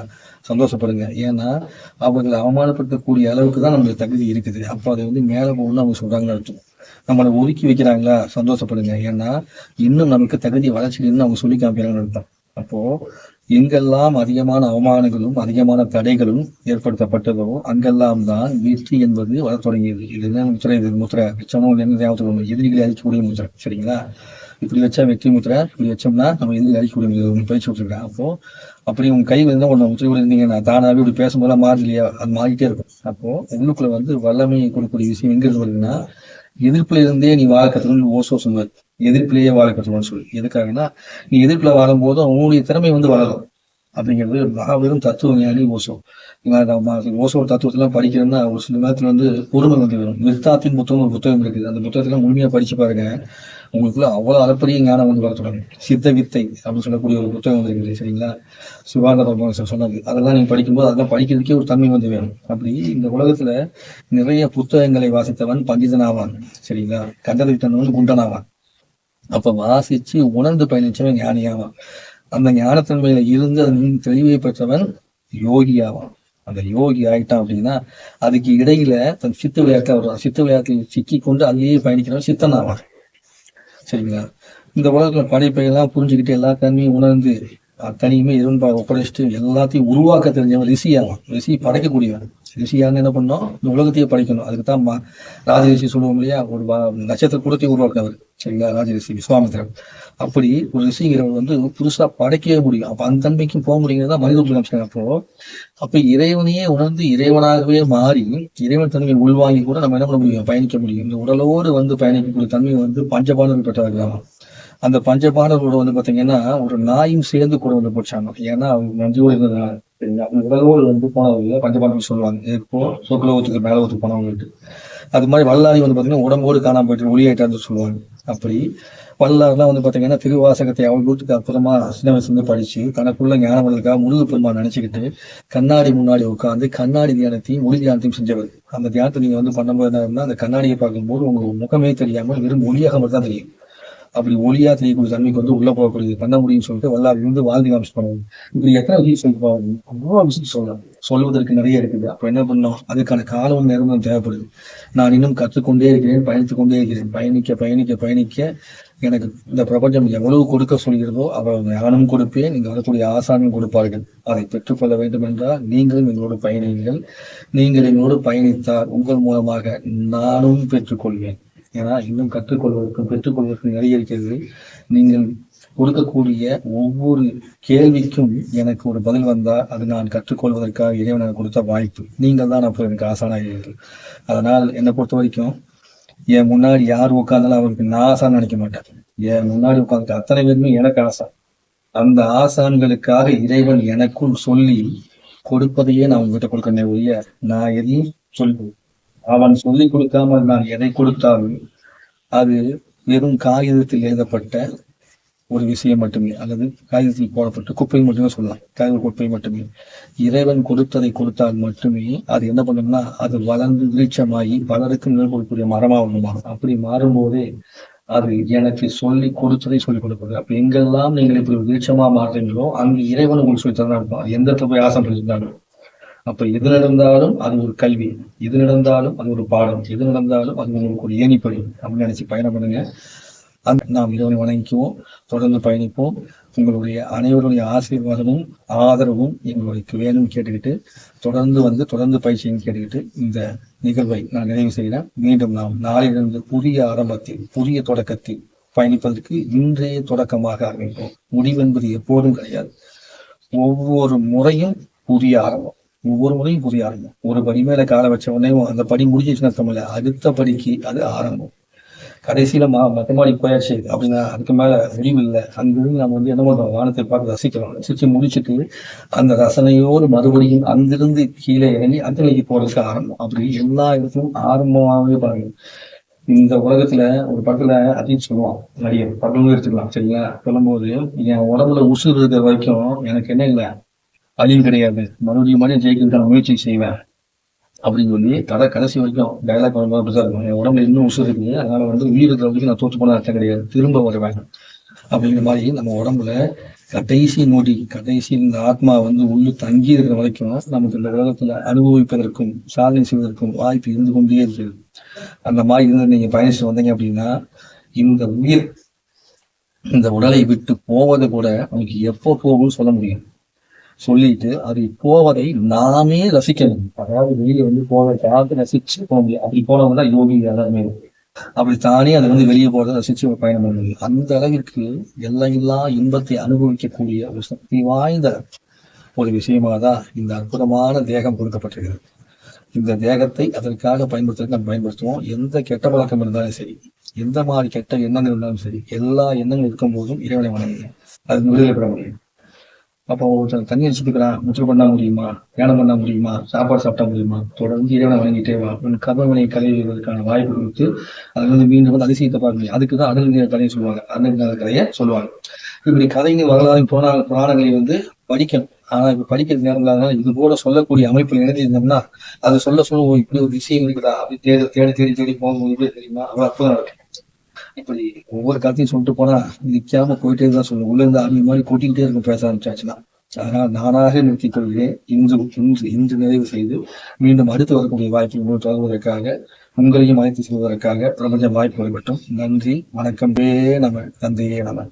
[SPEAKER 1] சந்தோஷப்படுங்க. ஏன்னா அவர்களை அவமானப்படுத்தக்கூடிய அளவுக்கு தான் நம்மளுக்கு தகுதி இருக்குது. அப்போ அதை வந்து மேல போகணும்னு அவங்க சொல்றாங்கன்னு அர்த்தம். நம்மளை ஒதுக்கி வைக்கிறாங்களா, சந்தோஷப்படுங்க. ஏன்னா இன்னும் நமக்கு தகுதி வளர்ச்சின்னு அவங்க சொல்லி காமிக்கிறாங்கன்னு அர்த்தம். அப்போ எங்கெல்லாம் அதிகமான அவமானங்களும் அதிகமான தடைகளும் ஏற்படுத்தப்பட்டதோ அங்கெல்லாம் தான் வெற்றி என்பது வர தொடங்கியது. இது என்ன முத்திரை? இது முத்திரை வச்சோம் எதிரிகளை அழிக்கக்கூடிய முத்திரை. சரிங்களா? இப்படி வச்சா வெற்றி முத்திரை, இப்படி வச்சோம்னா நம்ம எதிரிகளை அழிக்கக்கூடிய பயிற்சி வச்சிருக்கேன். அப்போ அப்படி உங்க கை வந்து ஒன்று முத்திரை இருந்தீங்கன்னா தானாவே இப்படி பேசும்போதெல்லாம் மாறி இல்லையா, அது மாறிட்டே இருக்கும். அப்போ உள்ளுக்குள்ள வந்து வல்லமையை கொடுக்கக்கூடிய விஷயம் எங்க இருந்து வருதுன்னா எதிர்ப்புல இருந்தே நீ வாழ கத்துக்கணும்னு ஓசோ சொல்லுவார். எதிர்ப்பிலேயே வாழ கத்துக்கணும்னு சொல்லி எதுக்காகன்னா நீ எதிர்ப்புல வாழும் போது அவங்களுடைய திறமை வந்து வளரும் அப்படிங்கிறது மகாபெரும் தத்துவ ஞானி ஓசோ. ஓசோ தத்துவத்தெல்லாம் படிக்கிறோம்னா ஒரு சில நேரத்துல வந்து பொறுமை வந்து வரும். மிர்தாத்தின் புத்தகம் ஒரு புத்தகம் இருக்குது. அந்த புத்தகத்தெல்லாம் முழுமையா படிச்சு பாருங்க. உங்களுக்குள்ள அவ்வளவு அளப்பரிய ஞானம் வந்து வர தொடங்கும். சித்த வித்தை அப்படின்னு சொல்லக்கூடிய ஒரு புத்தகம் வந்து இருக்குது. சரிங்களா? சுகாதார சொன்னது அதெல்லாம் நீங்க படிக்கும்போது அதெல்லாம் படிக்கிறதுக்கே ஒரு தன்மை வந்து வேணும். அப்படி இந்த உலகத்துல நிறைய புத்தகங்களை வாசித்தவன் பண்டிதனாவான். சரிங்களா? கண்டதை தந்தவன் குண்டனாவான். அப்ப வாசிச்சு உணர்ந்து பயணிச்சவன் ஞானியாவான். அந்த ஞானத்தன்மையில இருந்து அதன் தெளிவை பெற்றவன் யோகியாவான். அந்த யோகி ஆயிட்டான் அப்படின்னா அதுக்கு இடையில தன் சித்த விளையாட்டுல வருவான். சித்த விளையாட்டில் சிக்கி கொண்டு அங்கேயே பயணிக்கிறவன் சித்தனாவான். சரிங்களா? இந்த உலகத்துல படைப்பையெல்லாம் புரிஞ்சுக்கிட்டு எல்லா தன்மையும் உணர்ந்து அத்தனையுமே இறைவன் ஒப்படைச்சிட்டு எல்லாத்தையும் உருவாக்க தெரிஞ்சவன் ரிஷியாகும். ரிஷி படைக்கக்கூடியவன். ரிஷியான்னு என்ன பண்ணோம், இந்த உலகத்தையே படைக்கணும். அதுக்கு தான் ராஜரிஷி சொல்லுவோம் இல்லையா, ஒரு நட்சத்திர கூடத்தையும் உருவாக்குனவர். சரிங்களா, ராஜரிஷி விஸ்வாமித்திரன். அப்படி ஒரு ரிஷிங்கிறவர் வந்து புதுசா படைக்கவே முடியும். அப்ப அந்த தன்மைக்கும் போக முடியுங்கிறதா மனித உலகம். அப்ப இறைவனையே உணர்ந்து இறைவனாகவே மாறி இறைவன் தன்மையை உள்வாங்கி கூட நம்ம என்ன பண்ண முடியும், பயணிக்க முடியும். இந்த உடலோடு வந்து பயணிக்கக்கூடிய தன்மை வந்து பஞ்சபாண்டவர்கள் பெற்றவர்களாம். அந்த பஞ்சபாண்டவர்களோட வந்து பாத்தீங்கன்னா ஒரு நாயும் சேர்ந்து கூட வந்து போச்சாங்க. ஏன்னா அவங்க நன்றியோடு இருந்ததுனால. உடலோடு வந்து போனவங்க பஞ்சபாண்டவர்கள் சொல்லுவாங்க. இப்போ சொர்க்கலோகத்துக்கு மேலோகத்துக்கு போனவங்களுக்கு. அது மாதிரி வல்லாரி வந்து பாத்தீங்கன்னா உடம்போடு காணாம போயிட்டு ஒளியாயிட்டான்னு சொல்லுவாங்க. அப்படி வல்லாறுலாம் வந்து பாத்தீங்கன்னா திருவாசகத்தை அவ்வளவுக்கு அற்புதமா சின்ன வயசுல இருந்து படிச்சு தனக்குள்ள ஞானவர்களுக்காக முருக பெருமான் நினைச்சுக்கிட்டு கண்ணாடி முன்னாடி உட்காந்து கண்ணாடி தியானத்தையும் ஒளி தியானத்தையும் செஞ்சவர். அந்த தியானத்தை நீங்க வந்து பண்ணும்போது என்ன, அந்த கண்ணாடியை பார்க்கும்போது உங்க முகமே தெரியாமல் வெறும் ஒளியாக மட்டும் தான் தெரியும். அப்படி ஒளியா தெரியக்கூடிய தன்மைக்கு வந்து உள்ள போகக்கூடியது பண்ண முடியும்னு சொல்லிட்டு வல்லாறு இருந்து வாழ்ந்து காமிச்சு பண்ணுவாங்க. இப்படி எத்தனை விஷயம் சொல்லி பாருங்க, அவ்வளோ விஷயம் சொல்லலாம். சொல்வதற்கு நிறைய இருக்குது. அப்ப என்ன பண்ணோம், அதுக்கான காலம் நேரம் தேவைப்படுது. நான் இன்னும் கற்றுக்கொண்டே இருக்கிறேன், பயணித்துக் கொண்டே இருக்கிறேன். பயணிக்க பயணிக்க பயணிக்க எனக்கு இந்த பிரபஞ்சம் எவ்வளவு கொடுக்க சொல்கிறதோ அவ்வளவு ஞானம் கொடுப்பேன். நீங்க வரக்கூடிய ஆசானும் கொடுப்பார்கள். அதை பெற்றுக்கொள்ள வேண்டும் என்றால் நீங்களும் எங்களோடு பயணியுங்கள். நீங்கள் எங்களோடு பயணித்தால் உங்கள் மூலமாக நானும் பெற்றுக்கொள்வேன். ஏன்னா இன்னும் கற்றுக்கொள்வதற்கும் பெற்றுக்கொள்வதற்கும் நிறைய இருக்கிறது. நீங்கள் கொடுக்கக்கூடிய ஒவ்வொரு கேள்விக்கும் எனக்கு ஒரு பதில் வந்தா அது நான் கற்றுக்கொள்வதற்காக இறைவன் எனக்கு கொடுத்த வாய்ப்பு. நீங்கள் தான் அப்போ எனக்கு ஆசானாகிறீர்கள். அதனால் என்னை பொறுத்த வரைக்கும் என் முன்னாடி யார் உட்கார்ந்தாலும் அவருக்கு நான் ஆசான்னு நினைக்க மாட்டேன். என் முன்னாடி உட்கார்ந்து அத்தனை பேருமே எனக்கு ஆசான். அந்த ஆசான்களுக்காக இறைவன் எனக்குள் சொல்லி கொடுப்பதையே நான் உங்ககிட்ட கொடுக்கறேன் ஒழிய நான் எதையும் சொல்லுவேன். அவன் சொல்லிக் கொடுக்காமல் நான் எதை கொடுத்தாலும் அது வெறும் காகிதத்தில் எழுதப்பட்ட ஒரு விஷயம் மட்டுமே, அல்லது காகிதத்தில் போடப்பட்ட குப்பை மட்டுமே சொல்லலாம். காகித குப்பை மட்டுமே. இறைவன் கொடுத்ததை கொடுத்தால் மட்டுமே அது என்ன பண்ணும்னா அது வளர்ந்து விருட்சமாகி பலருக்கு நிழல் கொடுக்கக்கூடிய மரமா மாறும். அப்படி மாறும்போதே அது எனக்கு சொல்லி கொடுத்ததை சொல்லிக் கொடுப்பது. அப்ப எங்கெல்லாம் நீங்கள் இப்படி விருட்சமா மாறுறீங்களோ அங்கு இறைவன் உங்களுக்கு சொல்லி தரதான் இருப்பான். எந்த இடத்துல போய் ஆசை பண்ணியிருந்தாலும். அப்ப எது நடந்தாலும் அது ஒரு கல்வி, எது நடந்தாலும் அது ஒரு பாடம், எது நடந்தாலும் அது உங்களுக்கு ஒரு ஏணிப்படி அப்படின்னு நினைச்சு பயணம் பண்ணுங்க. நாம் இறைவனை வணங்கிக்குவோம், தொடர்ந்து பயணிப்போம். உங்களுடைய அனைவருடைய ஆசீர்வாதமும் ஆதரவும் எங்களுக்கு வேணும் கேட்டுக்கிட்டு தொடர்ந்து பயிற்சியும் கேட்டுக்கிட்டு இந்த நிகழ்வை நான் நிறைவு செய்கிறேன். மீண்டும் நாம் நாளிலிருந்து புதிய ஆரம்பத்தில் புதிய தொடக்கத்தில் பயணிப்பதற்கு இன்றைய தொடக்கமாக ஆரம்பிப்போம். முடிவென்பது எப்போதும் கிடையாது. ஒவ்வொரு முறையும் புதிய ஆரம்பம். ஒரு படி மேல கால வச்ச உடனே அந்த படி முடிஞ்சிச்சுன்னு அர்த்தம் இல்லை. அடுத்த படிக்கு அது ஆரம்பம். கடைசியில மத்தமாடி போயாச்சு அப்படின்னா அதுக்கு மேல முடிவு இல்லை. அங்கிருந்து நம்ம வந்து என்ன பண்றோம், வானத்தை பார்த்து ரசிக்கிறோம். ரசிச்சு முடிச்சுட்டு அந்த ரசனையோடு மறுபடியும் அங்கிருந்து கீழே இறங்கி அந்த நிலைக்கு போறதுக்கு ஆரம்பம். அப்படி எல்லா இடத்துலையும் ஆரம்பமாகவே பாருங்க. இந்த உலகத்துல ஒரு படத்துல அஜித் சொல்லுவான், நடிகர் படமும் எடுத்துக்கலாம். சரிங்களா, சொல்லும்போது என் உடம்புல உசுறு இருக்கிற வரைக்கும் எனக்கு என்ன இல்லை, அழிவு கிடையாது, மறுபடியும் ஜெயிக்கிறதுக்கான முயற்சி செய்வேன் அப்படின்னு சொல்லி கடைசி வரைக்கும் டைலாக் வரும்போது அப்படிதான் இருக்கும். என் உடம்புல இன்னும் உசுறு இருக்கு, அதனால வந்து உயிர் இருக்கிற வரைக்கும் நான் தோற்று போன அர்த்தம் கிடையாது, திரும்ப வருவேன் அப்படிங்கிற மாதிரி நம்ம உடம்புல கடைசி நொடி கடைசி இந்த ஆத்மா வந்து உள்ளு தங்கி இருக்கிற வரைக்கும் நமக்கு இந்த உலகத்துல அனுபவிப்பதற்கும் சாதனை செய்வதற்கும் வாய்ப்பு இருந்து கொண்டே இருக்குது. அந்த மாதிரி இருந்து நீங்க பயணிச்சு வந்தீங்க அப்படின்னா இந்த உயிர் இந்த உடலை விட்டு போவதை கூட நமக்கு எப்போ போகும்னு சொல்ல முடியும். சொல்லிட்டு அது போவதை நாமே ரசிக்கணும். அதாவது வெளியே வந்து போவதை ரசிச்சு போக முடியும். அப்படி போனவங்க தான் யோகி எல்லாருமே. அப்படி தானே அதை வந்து வெளியே போறதை ரசிச்சு ஒரு பயணம் பண்ண முடியும். அந்த அளவிற்கு எல்லையில்லா இன்பத்தை அனுபவிக்கக்கூடிய ஒரு சக்தி வாய்ந்த ஒரு விஷயமா தான் இந்த அற்புதமான தேகம் கொடுக்கப்பட்டிருக்கிறது. இந்த தேகத்தை அதற்காக பயன்படுத்துறதுக்கு நம்ம பயன்படுத்துவோம். எந்த கெட்ட பழக்கம் இருந்தாலும் சரி, எந்த மாதிரி கெட்ட எண்ணங்கள் இருந்தாலும் சரி, எல்லா எண்ணங்கள் இருக்கும் போதும் இறைவனை வணங்குங்க. அது விடுதலை பெற முடியும். அப்போ ஒருத்தர் தண்ணி அடிச்சுக்கலாம், முற்று பண்ண முடியுமா, தியானம் பண்ண முடியுமா, சாப்பாடு சாப்பிட முடியுமா, தொடர்ந்து இறைவனை வணங்கிட்டே வா. கர்மவினை கலைவதற்கான வாய்ப்பு கொடுத்து அது வந்து மீண்டும் வந்து அதிசயத்தை பார்க்க முடியும். அதுக்குதான் அருள் கதையை சொல்லுவாங்க, அருள் கதையை சொல்லுவாங்க. இப்படி கதைங்க வரலாறு புராணங்களை வந்து படிக்கணும். ஆனா இப்ப படிக்கிற நேரம் இல்லாதனால இது போல சொல்லக்கூடிய அமைப்புல இணைந்திருந்தோம்னா அதை சொல்ல இப்படி ஒரு விஷயம் இருக்குதா அப்படி தேடி போகும்போது தெரியுமா அவ்வளவு அற்புதம் இருக்கு. இப்படி ஒவ்வொரு கருத்தையும் சொல்லிட்டு போனா நிக்காம போயிட்டே தான் சொல்லுவோம். உள்ள இருந்து ஆர்மி மாதிரி கூட்டிகிட்டே இருக்கும் பேச ஆரம்பிச்சாச்சுன்னா. அதனால் நானாக நிறுத்திக் கொள்கிறேன். இன்று நிறைவு செய்து மீண்டும் அடுத்து வரக்கூடிய வாய்ப்பு தொடர்வதற்காக உங்களையும் அழைத்து செல்வதற்காக பிரபஞ்ச வாய்ப்பு வரப்பட்டும். நன்றி, வணக்கம். நம தந்தையே நம.